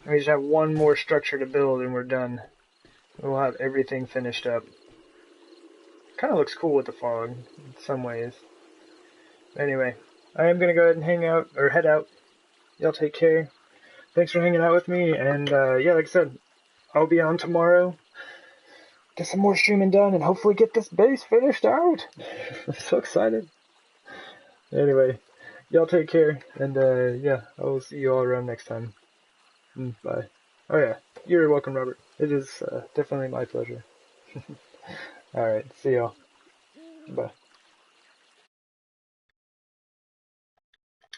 [SPEAKER 3] We just have one more structure to build and we're done. We'll have everything finished up. Kind of looks cool with the fog in some ways. Anyway, I am going to go ahead and head out. Y'all take care. Thanks for hanging out with me, and yeah, like I said, I'll be on tomorrow. Get some more streaming done, and hopefully get this base finished out. I'm so excited. Anyway, y'all take care, and yeah, I will see you all around next time. Bye. Oh yeah, you're welcome, Robert. It is definitely my pleasure. Alright, see y'all. Bye.